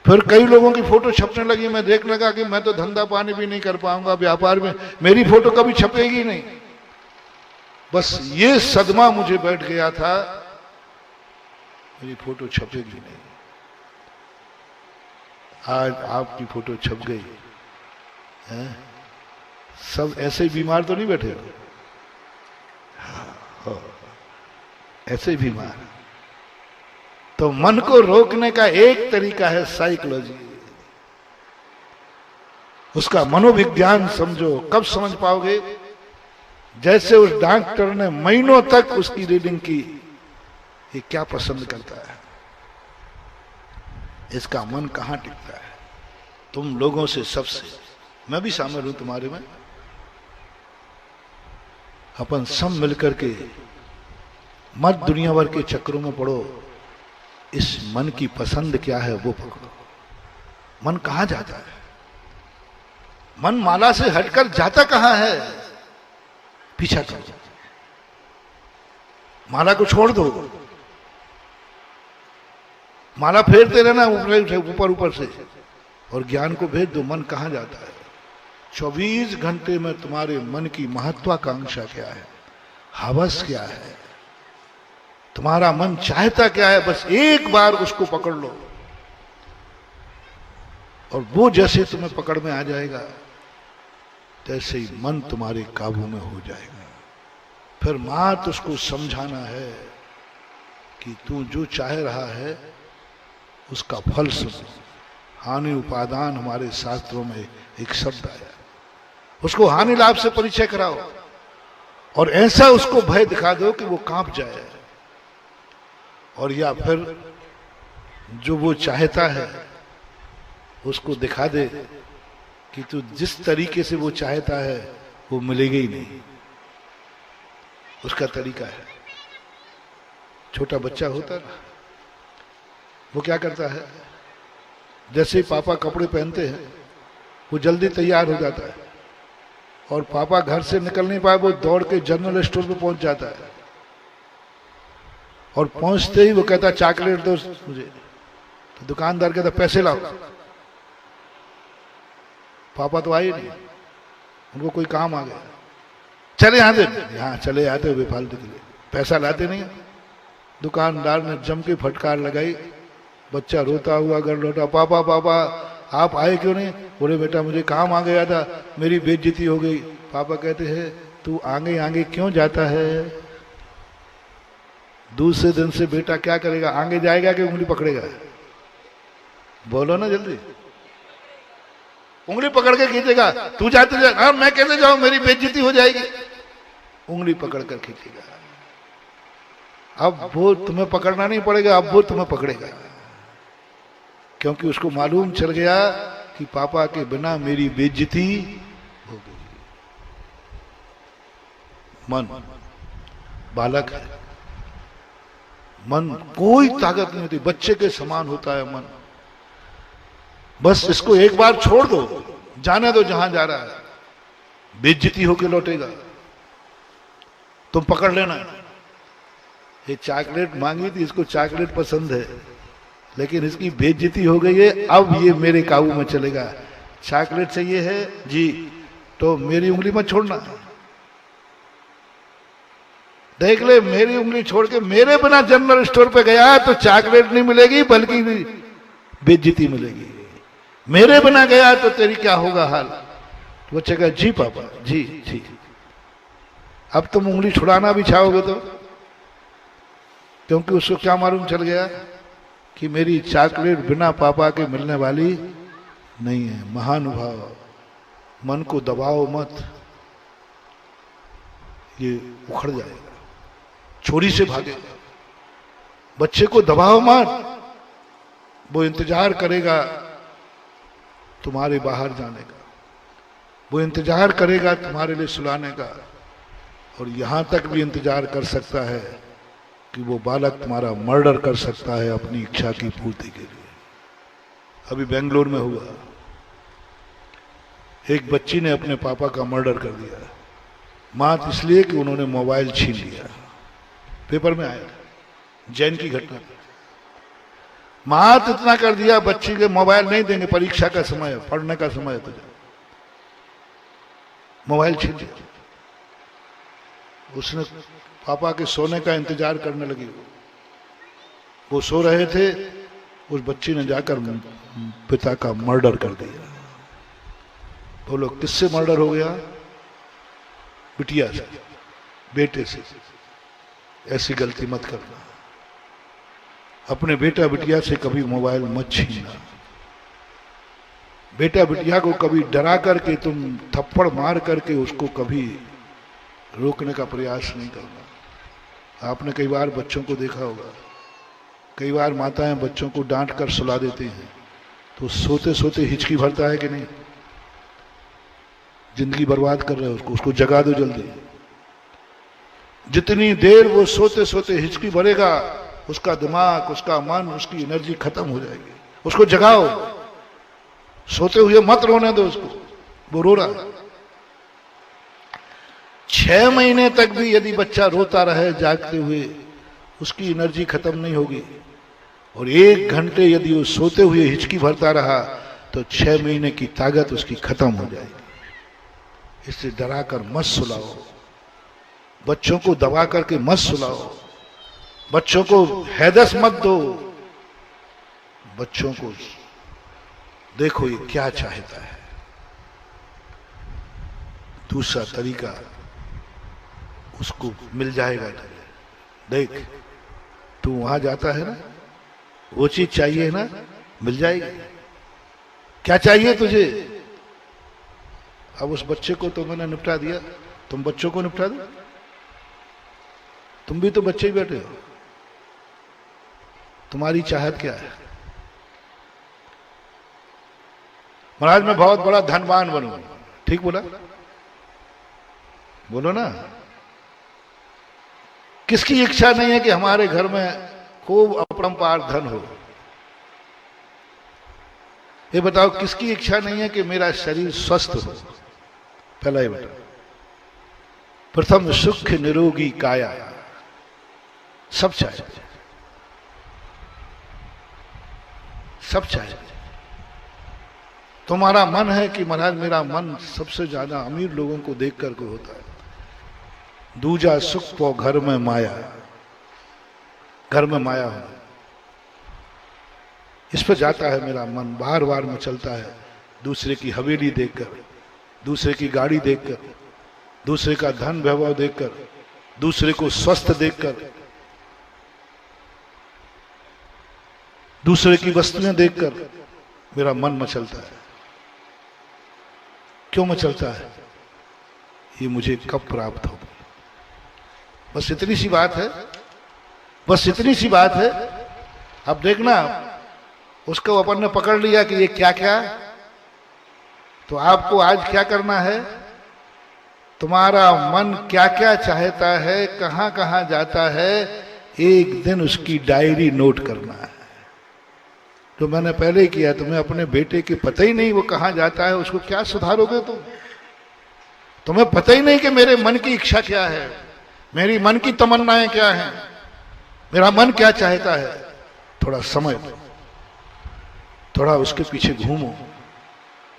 [SPEAKER 1] फिर कई लोगों की फोटो छपने लगी। मैं देखने लगा कि मैं तो धंधा पानी भी नहीं कर पाऊंगा, व्यापार में मेरी फोटो कभी छपेगी नहीं। बस ये सदमा मुझे बैठ गया था, मेरी फोटो छपेगी नहीं। आज आपकी फोटो छप गई है। सब ऐसे ही बीमार तो नहीं बैठे हो? हाँ, ऐसे बीमार। तो मन को रोकने का एक तरीका है साइकोलॉजी। उसका मनोविज्ञान समझो। कब समझ पाओगे? जैसे उस डॉक्टर ने महीनों तक उसकी रीडिंग की, ये क्या पसंद करता है, इसका मन कहां टिकता है। तुम लोगों से, सबसे, मैं भी शामिल हूं तुम्हारे में, अपन सब मिलकर के मत दुनिया भर के चक्रों में पड़ो। इस मन की पसंद क्या है वो पकड़ो। मन कहां जाता है? मन माला से हटकर जाता कहां है? पीछा करो, माला को छोड़ दो, माला फेरते रहना ऊपर ऊपर से, और ज्ञान को भेज दो। मन कहां जाता है? 24 घंटे में तुम्हारे मन की महत्वाकांक्षा क्या है, हवस क्या है, तुम्हारा मन चाहता क्या है, बस एक बार उसको पकड़ लो और वो जैसे तुम्हें पकड़ में आ जाएगा तैसे ही मन तुम्हारे काबू में हो जाएगा। फिर मात्र उसको समझाना है कि तू जो चाह रहा है उसका फल सुन। हानि उपादान हमारे शास्त्रों में एक शब्द आया, उसको हानि लाभ से परिचय कराओ और ऐसा उसको भय दिखा दो कि वो कांप जाए, और या फिर जो वो चाहता है उसको दिखा दे कि तू जिस तरीके से वो चाहता है वो मिलेगा ही नहीं। उसका तरीका है, छोटा बच्चा होता है वो क्या करता है, जैसे पापा कपड़े पहनते हैं वो जल्दी तैयार हो जाता है, और पापा घर से निकल नहीं पाए वो दौड़ के जनरल स्टोर पे पहुंच जाता है, और पहुंचते ही वो कहता चॉकलेट दो मुझे, तो दुकानदार कहता पैसे लाओ। पापा तो आए नहीं, उनको कोई काम आ गया, चले आते, यहाँ चले आते हुए फालतू के लिए, पैसा लाते नहीं। दुकानदार ने जम के फटकार लगाई, बच्चा रोता हुआ घर लौटा, पापा पापा आप आए क्यों नहीं? बोले बेटा मुझे काम आ गया था, मेरी बेइज्जती हो गई। पापा कहते हैं तू आगे आगे क्यों जाता है? दूसरे दिन से बेटा क्या करेगा, आगे जाएगा कि उंगली पकड़ेगा? बोलो ना जल्दी। उंगली पकड़ के खींचेगा, तू जाते जा, हाँ मैं कैसे जाऊं, मेरी बेइज्जती हो जाएगी। उंगली पकड़ कर खींचेगा। अब वो तुम्हें पकड़ना नहीं पड़ेगा, अब वो तुम्हें पकड़ेगा, क्योंकि उसको मालूम चल गया कि पापा के बिना मेरी बेइज्जती हो गई। मन बालक है, मन कोई ताकत नहीं होती, बच्चे के समान होता है मन। बस इसको एक बार छोड़ दो, जाने दो जहां जा रहा है, बेइज्जती होके लौटेगा, तुम पकड़ लेना। ये चॉकलेट मांगी थी, इसको चॉकलेट पसंद है, लेकिन इसकी बेइज्जती हो गई है, अब ये मेरे काबू में चलेगा। चॉकलेट चाहिए है जी, तो मेरी उंगली मत छोड़ना। देख ले, मेरी उंगली छोड़ के मेरे बिना जनरल स्टोर पे गया तो चॉकलेट नहीं मिलेगी बल्कि बेइज्जती मिलेगी। मेरे बिना गया तो तेरी क्या होगा हाल? तो बच्चे कहा जी पापा जी जी। अब तुम उंगली छुड़ाना भी चाहोगे तो, क्योंकि उसको क्या मालूम चल गया कि मेरी चॉकलेट बिना पापा के मिलने वाली नहीं है। महानुभाव, मन को दबाओ मत, ये उखड़ जाएगा, चोरी से भागेगा। बच्चे को दबाओ मत, वो इंतजार करेगा तुम्हारे बाहर जाने का, वो इंतजार करेगा तुम्हारे लिए सुलाने का, और यहां तक भी इंतजार कर सकता है कि वो बालक तुम्हारा मर्डर कर सकता है अपनी इच्छा की पूर्ति के लिए। अभी बेंगलोर में हुआ, एक बच्ची ने अपने पापा का मर्डर कर दिया, मात्र इसलिए कि उन्होंने मोबाइल छीन लिया। पेपर में आया, जैन की घटना। मात्र इतना कर दिया, बच्ची के मोबाइल नहीं देंगे, परीक्षा का समय है, पढ़ने का समय है, तुझे मोबाइल छीन लिया। उसने पापा के सोने का इंतजार करने लगी, वो सो रहे थे, उस बच्ची ने जाकर पिता का मर्डर कर दिया। बोलो किससे मर्डर हो गया? बिटिया से, बेटे से। ऐसी गलती मत करना, अपने बेटा बिटिया से कभी मोबाइल मत छीनना। बेटा बिटिया को कभी डरा करके, तुम थप्पड़ मार करके उसको कभी रोकने का प्रयास नहीं करना। आपने कई बार बच्चों को देखा होगा, कई बार माताएं बच्चों को डांट कर सुला देती हैं, तो सोते सोते हिचकी भरता है कि नहीं? जिंदगी बर्बाद कर रहे हो उसको जगा दो जल्दी। जितनी देर वो सोते सोते हिचकी भरेगा, उसका दिमाग, उसका मन, उसकी एनर्जी खत्म हो जाएगी। उसको जगाओ, सोते हुए मत रोने दो उसको, वो रो रहा है। 6 महीने तक भी यदि बच्चा रोता रहे जागते हुए, उसकी एनर्जी खत्म नहीं होगी। और 1 घंटे यदि वो सोते हुए हिचकी भरता रहा तो 6 महीने की ताकत उसकी खत्म हो जाएगी। इससे डरा कर मत सुलाओ, बच्चों को दबा करके मत सुलाओ, बच्चों को हैदस मत दो, बच्चों को देखो ये क्या चाहता है। दूसरा तरीका उसको मिल जाएगा। देख तू वहां जाता है ना, वो चीज चाहिए ना, मिल जाएगी। क्या चाहिए तुझे? अब उस बच्चे को तो मैंने निपटा दिया, तुम बच्चों को निपटा दो। तुम भी तो बच्चे ही बैठे हो। तुम्हारी चाहत क्या है? महाराज मैं बहुत बड़ा धनवान बनूं। ठीक बोला? बोलो ना। किसकी इच्छा नहीं है कि हमारे घर में खूब अपरंपार धन हो? ये बताओ किसकी इच्छा नहीं है कि मेरा शरीर स्वस्थ हो? पहला ये बताओ। प्रथम सुख निरोगी काया, सब चाहे, सब चाहे। तुम्हारा मन है कि महाराज मेरा मन सबसे ज्यादा अमीर लोगों को देख करके होता है। दूजा सुख पो घर में माया, घर में माया हो, इस पर जाता है मेरा मन, बार बार में चलता है। दूसरे की हवेली देखकर, दूसरे की गाड़ी देखकर, दूसरे का धन वैभव देखकर, दूसरे को स्वस्थ देखकर, दूसरे की वस्तुएं देखकर मेरा मन मचलता है। क्यों मचलता है? ये मुझे कब प्राप्त होगा? बस इतनी सी बात है, बस इतनी सी बात है। अब देखना, उसको अपन ने पकड़ लिया कि ये क्या क्या, तो आपको आज क्या करना है? तुम्हारा मन क्या क्या चाहता है, कहां कहां जाता है, एक दिन उसकी डायरी नोट करना है। जो मैंने पहले किया, तुम्हें अपने बेटे के पता ही नहीं वो कहां जाता है, उसको क्या सुधारोगे तुम? तुम्हें पता ही नहीं कि मेरे मन की इच्छा क्या है, मेरी मन की तमन्नाएं क्या हैं, मेरा मन क्या चाहता है। थोड़ा समय दो, थोड़ा उसके पीछे घूमो,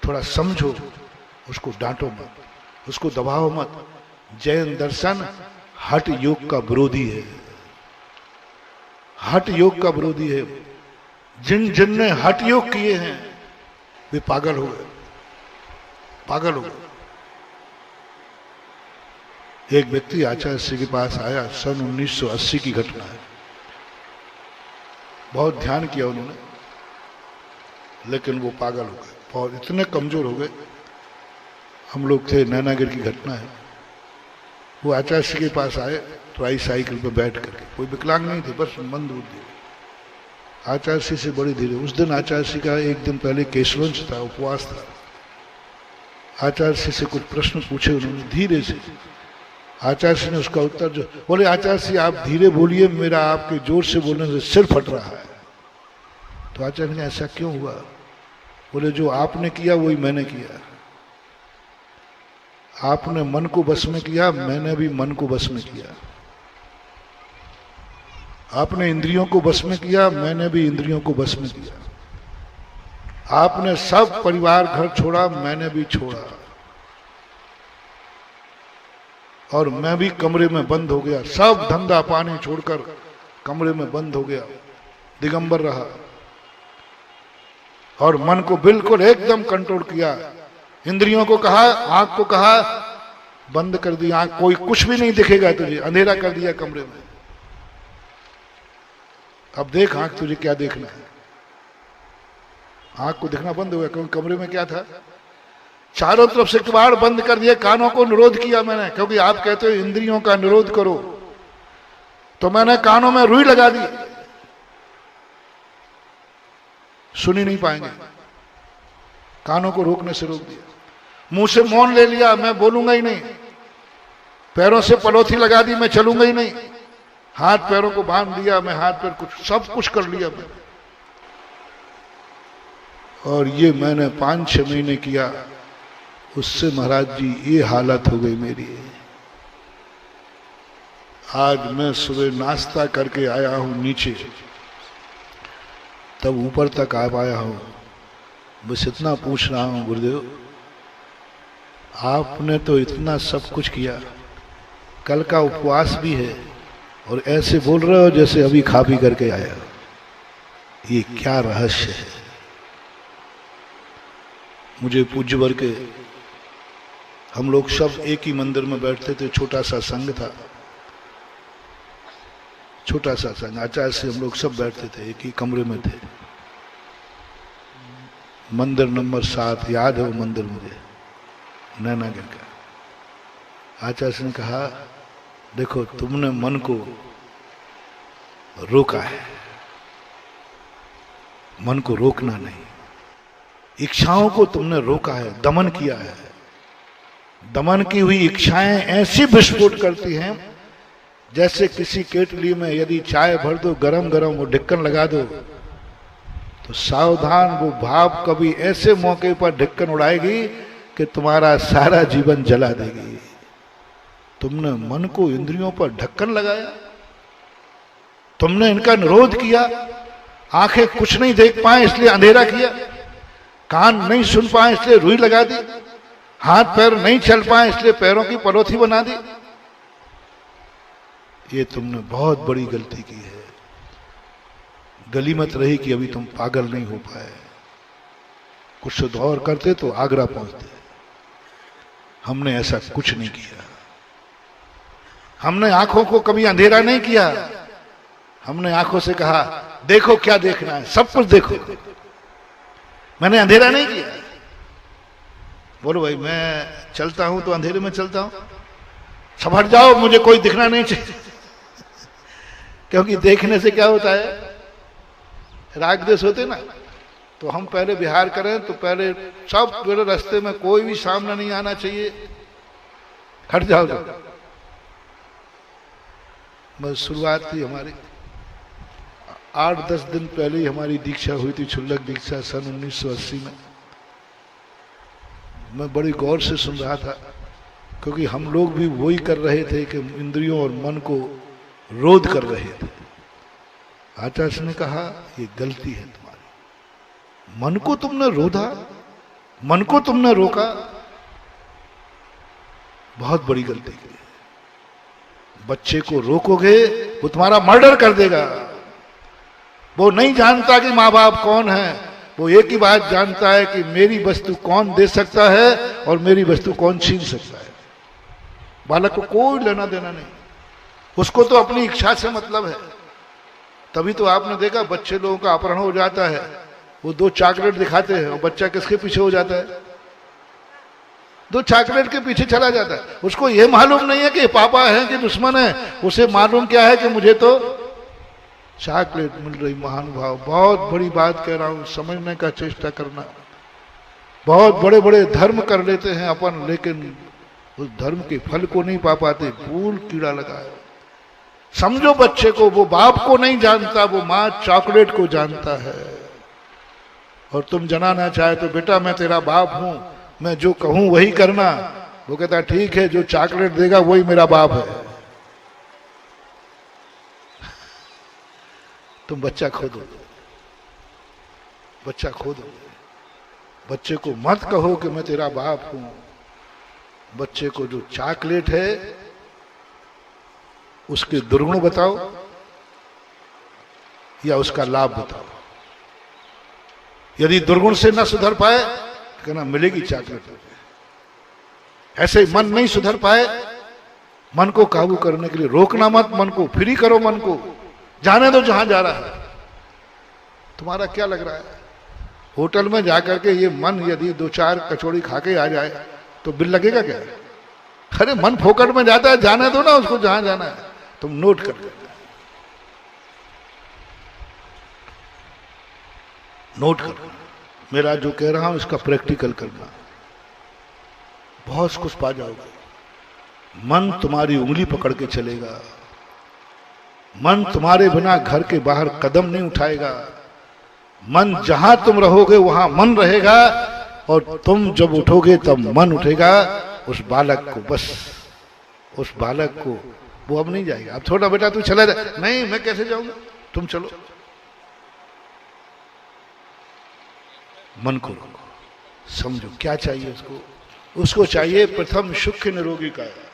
[SPEAKER 1] थोड़ा समझो, उसको डांटो मत, उसको दबाओ मत। जैन दर्शन हठ योग का विरोधी है, हठ योग का विरोधी है। जिन जिन ने हठ योग किए हैं वे पागल हो गए, पागल हो गए। एक व्यक्ति आचार्य श्री के पास आया, सन 1980 की घटना है। बहुत ध्यान किया उन्होंने, लेकिन वो पागल हो गए, बहुत इतने कमजोर हो गए। हम लोग थे, नैनागिर की घटना है। वो आचार्य श्री के पास आए, ट्राई साइकिल पे बैठ करके, कोई विकलांग नहीं थे, बस मंद बुद्धि। आचार्य श्री से बड़ी धीरे, उस दिन आचार्य श्री का एक दिन पहले केशवंश था, उपवास था। आचार्य श्री से कुछ प्रश्न पूछे उन्होंने धीरे से। आचार्य श्री ने उसका उत्तर जो बोले, आचार्य श्री आप धीरे बोलिए, मेरा आपके जोर से बोलने से सिर फट रहा है। तो आचार्य ने, ऐसा क्यों हुआ? बोले जो आपने किया वही मैंने किया। आपने मन को बस में किया, मैंने भी मन को बस में किया। आपने इंद्रियों को बस में किया, मैंने भी इंद्रियों को बस में किया। आपने सब परिवार घर छोड़ा, मैंने भी छोड़ा। और मैं भी कमरे में बंद हो गया, सब धंधा पानी छोड़कर कमरे में बंद हो गया, दिगंबर रहा। और मन को बिल्कुल एकदम कंट्रोल किया। इंद्रियों को कहा, आंख को कहा बंद कर दी, आंख कोई कुछ भी नहीं दिखेगा तुझे, अंधेरा कर दिया कमरे में। अब देख आंख तुझे क्या देखना है। आंख को देखना बंद हो गया, क्योंकि कमरे में क्या था, चारों तरफ से किवाड़ बंद कर दिया। कानों को निरोध किया मैंने, क्योंकि आप कहते हो इंद्रियों का निरोध करो, तो मैंने कानों में रुई लगा दी, सुन ही नहीं पाएंगे। कानों को रोकने से रोक दिया। मुंह से मौन ले लिया, मैं बोलूंगा ही नहीं। पैरों से पलोथी लगा दी, मैं चलूंगा ही नहीं। हाथ पैरों को बांध दिया, मैं हाथ पैर कुछ सब कुछ कर लिया मैंने। और ये मैंने 5-6 महीने किया। उससे महाराज जी ये हालत हो गई मेरी। आज मैं सुबह नाश्ता करके आया हूं नीचे, तब ऊपर तक आ पाया हूं। बस इतना पूछ रहा हूं गुरुदेव, आपने तो इतना सब कुछ किया, कल का उपवास भी है और ऐसे बोल रहे हो जैसे अभी खा पी करके आया। ये क्या रहस्य है? मुझे पूज्य वर्ग के, हम लोग सब एक ही मंदिर में बैठते थे, छोटा सा संघ था, छोटा सा संघ, आचार्य से हम लोग सब बैठते थे, एक ही कमरे में थे। मंदिर नंबर 7 याद है वो मंदिर मुझे, नैनागिर का। आचार्य ने कहा देखो तुमने मन को रोका है, मन को रोकना नहीं, इच्छाओं को तुमने रोका है, दमन किया है। दमन की हुई इच्छाएं ऐसी विस्फोट करती हैं जैसे किसी केटली में यदि चाय भर दो गरम गरम, वो ढक्कन लगा दो तो सावधान, वो भाप कभी ऐसे मौके पर ढक्कन उड़ाएगी कि तुम्हारा सारा जीवन जला देगी। तुमने मन को, इंद्रियों पर ढक्कन लगाया, तुमने इनका निरोध किया। आंखें कुछ नहीं देख पाए इसलिए अंधेरा किया, कान नहीं सुन पाए इसलिए रुई लगा दी, हाथ पैर नहीं चल पाए इसलिए पैरों की पलोथी बना दी। ये तुमने बहुत बड़ी गलती की है। गलीमत रही कि अभी तुम पागल नहीं हो पाए, कुछ शुद्ध और करते तो आगरा पहुंचते। हमने ऐसा कुछ नहीं किया। हमने आंखों को कभी अंधेरा नहीं किया। हमने आंखों से कहा देखो क्या देखना है, सब कुछ देखो। मैंने अंधेरा नहीं किया। बोलो भाई मैं चलता हूं तो अंधेरे में चलता हूं, सब हट जाओ, मुझे कोई दिखना नहीं चाहिए। क्योंकि देखने से क्या होता है, राग देश होते ना, तो हम पहले विहार करें तो पहले सब मेरे रास्ते में कोई भी सामने नहीं आना चाहिए, हट जाओ। तो बस शुरुआत थी हमारी। 8-10 दिन पहले ही हमारी दीक्षा हुई थी, क्षुल्लक दीक्षा, सन 1980 में। मैं बड़ी गौर से सुन रहा था क्योंकि हम लोग भी वही कर रहे थे कि इंद्रियों और मन को रोध कर रहे थे। आचार्य ने कहा ये गलती है तुम्हारी, मन को तुमने रोधा, मन को तुमने रोका, बहुत बड़ी गलती की। बच्चे को रोकोगे वो तुम्हारा मर्डर कर देगा। वो नहीं जानता कि माँ बाप कौन है, वो एक ही बात जानता है कि मेरी वस्तु कौन दे सकता है और मेरी वस्तु कौन छीन सकता है। बालक को कोई लेना देना नहीं, उसको तो अपनी इच्छा से मतलब है। तभी तो आपने देखा बच्चे लोगों का अपहरण हो जाता है, वो 2 चॉकलेट दिखाते हैं और बच्चा किसके पीछे हो जाता है, 2 चॉकलेट के पीछे चला जाता है। उसको ये मालूम नहीं है कि पापा है कि दुश्मन है, उसे मालूम क्या है कि मुझे तो चॉकलेट मिल रही। महानुभाव, बहुत बड़ी बात कह रहा हूं, समझने का चेष्टा करना। बहुत बड़े बड़े धर्म कर लेते हैं अपन, लेकिन उस धर्म के फल को नहीं पा पाते, फूल कीड़ा लगा है। समझो बच्चे को, वो बाप को नहीं जानता, वो माँ चॉकलेट को जानता है। और तुम जनाना चाहे तो बेटा मैं तेरा बाप हूं, मैं जो कहूं वही करना। वो कहता ठीक है, जो चॉकलेट देगा वही मेरा बाप है। तुम बच्चा खो दो, बच्चा खो दो। बच्चे को मत कहो कि मैं तेरा बाप हूं। बच्चे को जो चॉकलेट है उसके दुर्गुण बताओ या उसका लाभ बताओ। यदि दुर्गुण से न सुधर पाए कहना मिलेगी चॉकलेट। ऐसे मन नहीं सुधर पाए, मन को काबू करने के लिए रोकना मत, मन को फ्री करो, मन को जाने दो जहां जा रहा है। तुम्हारा क्या लग रहा है, होटल में जाकर के ये मन यदि 2-4 कचौड़ी खा के आ जाए तो बिल लगेगा क्या? अरे मन फोकट में जाता है, जाने दो ना उसको जहां जाना है। तुम नोट कर लेना, नोट करना। मेरा जो कह रहा हूं इसका प्रैक्टिकल करना, बहुत कुछ पा जाओगे। मन तुम्हारी उंगली पकड़ के चलेगा। मन तुम्हारे बिना घर के बाहर कदम नहीं उठाएगा। मन जहां तुम रहोगे वहां मन रहेगा, और तुम जब उठोगे तब मन उठेगा। उस बालक को, बस उस बालक को, वो अब नहीं जाएगा। अब छोटा बेटा तू चला जा, नहीं मैं कैसे जाऊंगा, तुम चलो। मन को रोको, समझो क्या चाहिए उसको, उसको चाहिए प्रथम सुख निरोगी काया।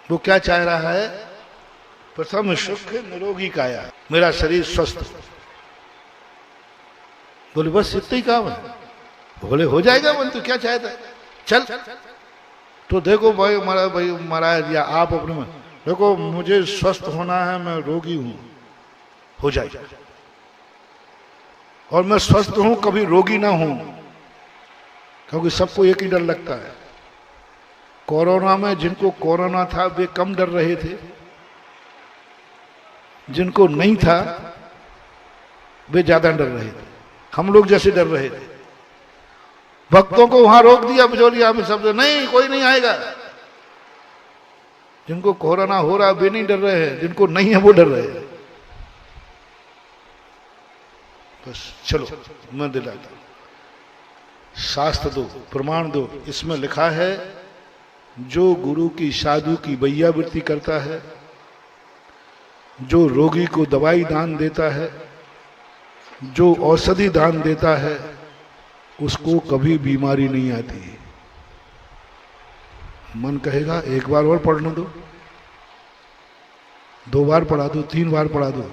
[SPEAKER 1] वो क्या चाह रहा है? प्रथम सुख निरोगी काया, मेरा शरीर स्वस्थ। बोले बस इतना ही काम है? बोले हो जाएगा मन, तो क्या चाहता है, चल। तो देखो भाई महाराज या आप अपने में देखो, मुझे स्वस्थ होना है, मैं रोगी हूं, हो जाएगा। और मैं स्वस्थ हूं, कभी रोगी ना हूं, क्योंकि सबको एक ही डर लगता है। कोरोना में जिनको कोरोना था वे कम डर रहे थे, जिनको नहीं था वे ज्यादा डर रहे थे। हम लोग जैसे डर रहे थे। भक्तों को वहां रोक दिया बिचौलिया में, सब नहीं कोई नहीं आएगा। जिनको कोरोना हो रहा वे नहीं डर रहे हैं, जिनको नहीं है वो डर रहे हैं। बस चलो मैं दिलाता हूं, शास्त्र दो, प्रमाण दो। इसमें लिखा है जो गुरु की साधु की वैयावृत्ति करता है, जो रोगी को दवाई दान देता है, जो औषधि दान देता है, उसको कभी बीमारी नहीं आती। मन कहेगा एक बार और पढ़ने दो, 2 बार पढ़ा दो, 3 बार पढ़ा दो।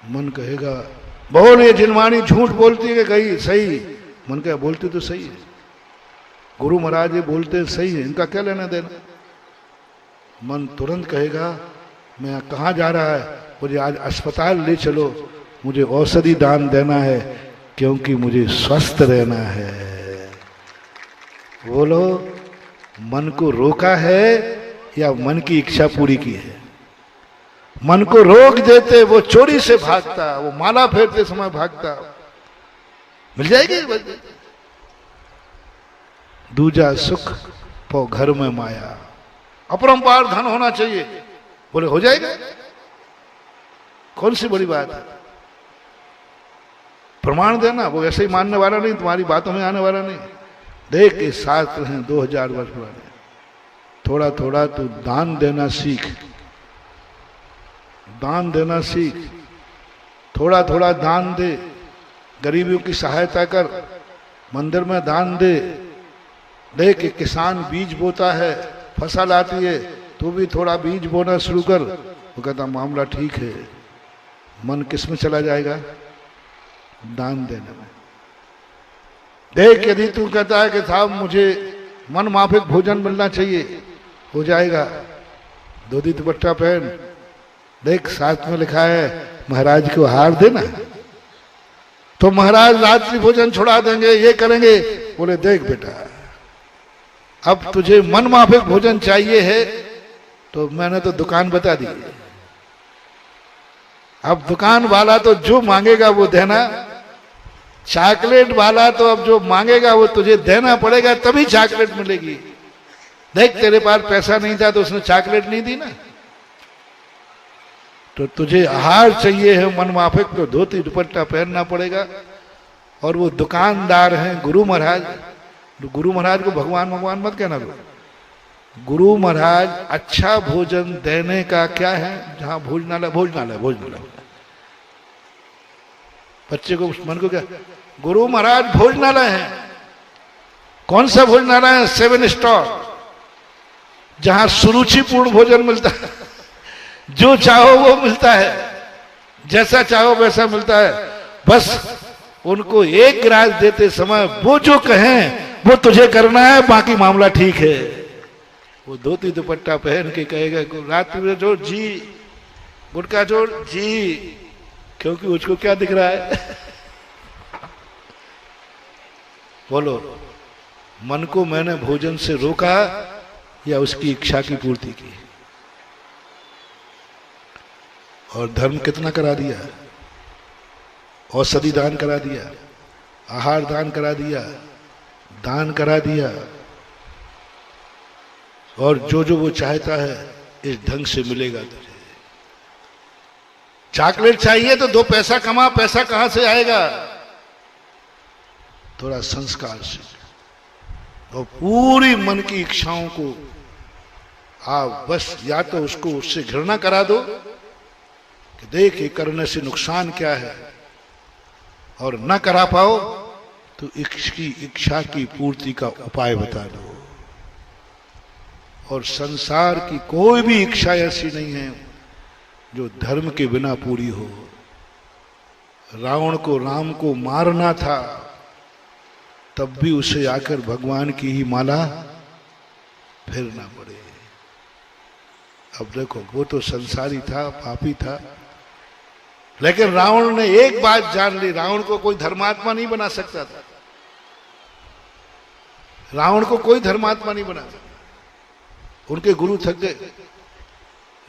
[SPEAKER 1] मन कहेगा बोल ये जिनवाणी झूठ बोलती है कि कहीं सही। मन कहेगा बोलती तो सही है, गुरु महाराज ये बोलते सही है, इनका क्या लेना देना। मन तुरंत कहेगा मैं कहाँ जा रहा है, मुझे आज अस्पताल ले चलो, मुझे औषधि दान देना है, क्योंकि मुझे स्वस्थ रहना है। बोलो मन को रोका है या मन की इच्छा पूरी की है? मन को रोक देते वो चोरी से भागता, वो माला फेरते समय भागता, मिल जाएगी। दूजा सुख पो घर में माया, अपरंपार धन होना चाहिए। बोले हो जाएगा, कौन सी बड़ी बात है। प्रमाण देना, वो ऐसे ही मानने वाला नहीं, तुम्हारी बातों में आने वाला नहीं। देख के शास्त्र हैं 2000 वर्ष पुराने। थोड़ा थोड़ा तू दान देना सीख, दान देना सीख, थोड़ा थोड़ा दान दे, गरीबियों की सहायता कर, मंदिर में दान दे। देख कि किसान बीज बोता है, फसल आती है, तू भी थोड़ा बीज बोना शुरू कर। वो कहता मामला ठीक है। मन किस में चला जाएगा? दान देने में। देख यदि तू कहता है कि साहब मुझे मन माफिक भोजन मिलना चाहिए, हो जाएगा। धोती दुपट्टा पहन, देख साथ में लिखा है महाराज को हार देना, तो महाराज रात्रि भोजन छुड़ा देंगे, ये करेंगे। बोले देख बेटा, अब तुझे मन माफिक भोजन चाहिए है, तो मैंने तो दुकान बता दी। अब दुकान वाला तो जो मांगेगा वो देना, चॉकलेट वाला तो अब जो मांगेगा वो तुझे देना पड़ेगा, तभी चॉकलेट मिलेगी। देख तेरे पास पैसा नहीं था तो उसने चॉकलेट नहीं दी ना। तो तुझे आहार चाहिए है मन माफिक, तो धोती दुपट्टा पहनना पड़ेगा। और वो दुकानदार हैं गुरु महाराज। गुरु महाराज को भगवान भगवान मत कहना। गुरु महाराज अच्छा भोजन देने का क्या है, जहां भोजनालय भोजनालय भोजनालय, बच्चे को मन को क्या, गुरु महाराज भोजनालय है। कौन सा भोजनालय है? 7 स्टार, जहां सुरुचिपूर्ण भोजन मिलता है, जो चाहो वो मिलता है, जैसा चाहो वैसा मिलता है। बस उनको एक गिलास देते समय वो जो कहें वो तुझे करना है, बाकी मामला ठीक है। वो धोती दुपट्टा पहन के कहेगा रात में जोड़ जी, गुटखा जोड़ जी, क्योंकि उसको क्या दिख रहा है। बोलो मन को मैंने भोजन से रोका या उसकी इच्छा की पूर्ति की? और धर्म कितना करा दिया, औषधि दान करा दिया, आहार दान करा दिया, दान करा दिया। और जो जो वो चाहता है इस ढंग से मिलेगा तुझे। चॉकलेट चाहिए तो 2 पैसा कमा, पैसा कहां से आएगा? थोड़ा संस्कार से। और पूरी मन की इच्छाओं को आप बस या तो उसको उससे घृणा करा दो कि देख ये करने से नुकसान क्या है, और न करा पाओ तो इसकी इच्छा की पूर्ति का उपाय बता दो। और संसार की कोई भी इच्छा ऐसी नहीं है जो धर्म के बिना पूरी हो। रावण को राम को मारना था, तब भी उसे आकर भगवान की ही माला फेरना पड़े। अब देखो, वो तो संसारी था, पापी था, लेकिन रावण ने एक बात जान ली, रावण को कोई धर्मात्मा नहीं बना सकता था। रावण को कोई धर्मात्मा नहीं बना सकता। उनके गुरु थक गए।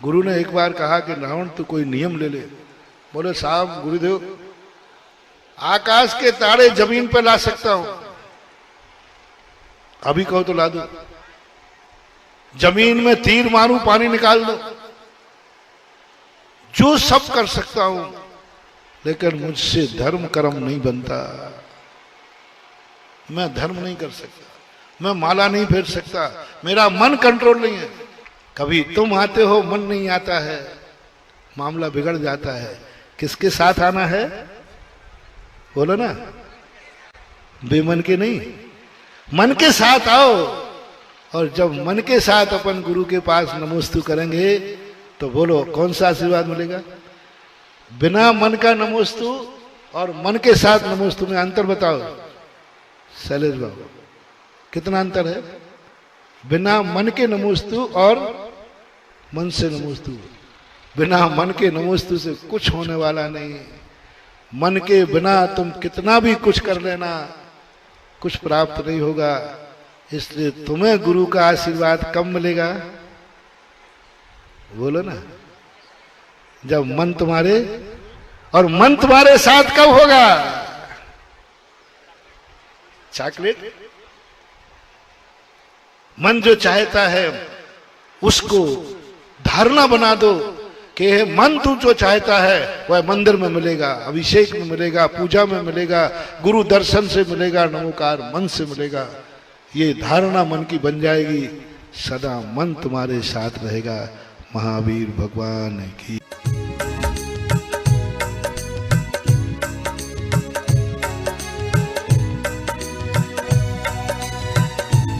[SPEAKER 1] गुरु ने एक बार कहा कि रावण तो कोई नियम ले ले। बोले साहब गुरुदेव, आकाश के तारे जमीन पर ला सकता हूं, अभी कहो तो ला दो। जमीन में तीर मारूं, पानी निकाल दो, जो सब कर सकता हूं, लेकिन मुझसे धर्म कर्म नहीं बनता। मैं धर्म नहीं कर सकता, मैं माला नहीं फेर सकता, मेरा मन कंट्रोल नहीं है। कभी तुम आते हो, मन नहीं आता है, मामला बिगड़ जाता है। किसके साथ आना है बोलो ना, बेमन के नहीं, मन के साथ आओ। और जब मन के साथ अपन गुरु के पास नमोस्तु करेंगे तो बोलो कौन सा आशीर्वाद मिलेगा। बिना मन का नमोस्तु और मन के साथ नमोस्तु में अंतर बताओ शैलेश बाबू, कितना अंतर है। बिना मन के नमोस्तु और मन से नमोस्तु। बिना मन के नमोस्तु से कुछ होने वाला नहीं। मन के बिना तुम कितना भी कुछ कर लेना, कुछ प्राप्त नहीं होगा। इसलिए तुम्हें गुरु का आशीर्वाद कब मिलेगा बोलो ना, जब मन तुम्हारे, और मन तुम्हारे साथ कब होगा। चॉकलेट, मन जो चाहता है उसको धारणा बना दो कि मन तू जो चाहता है वह मंदिर में मिलेगा, अभिषेक में मिलेगा, पूजा में मिलेगा, गुरु दर्शन से मिलेगा, नमोकार मन से मिलेगा। ये धारणा मन की बन जाएगी, सदा मन तुम्हारे साथ रहेगा। महावीर भगवान की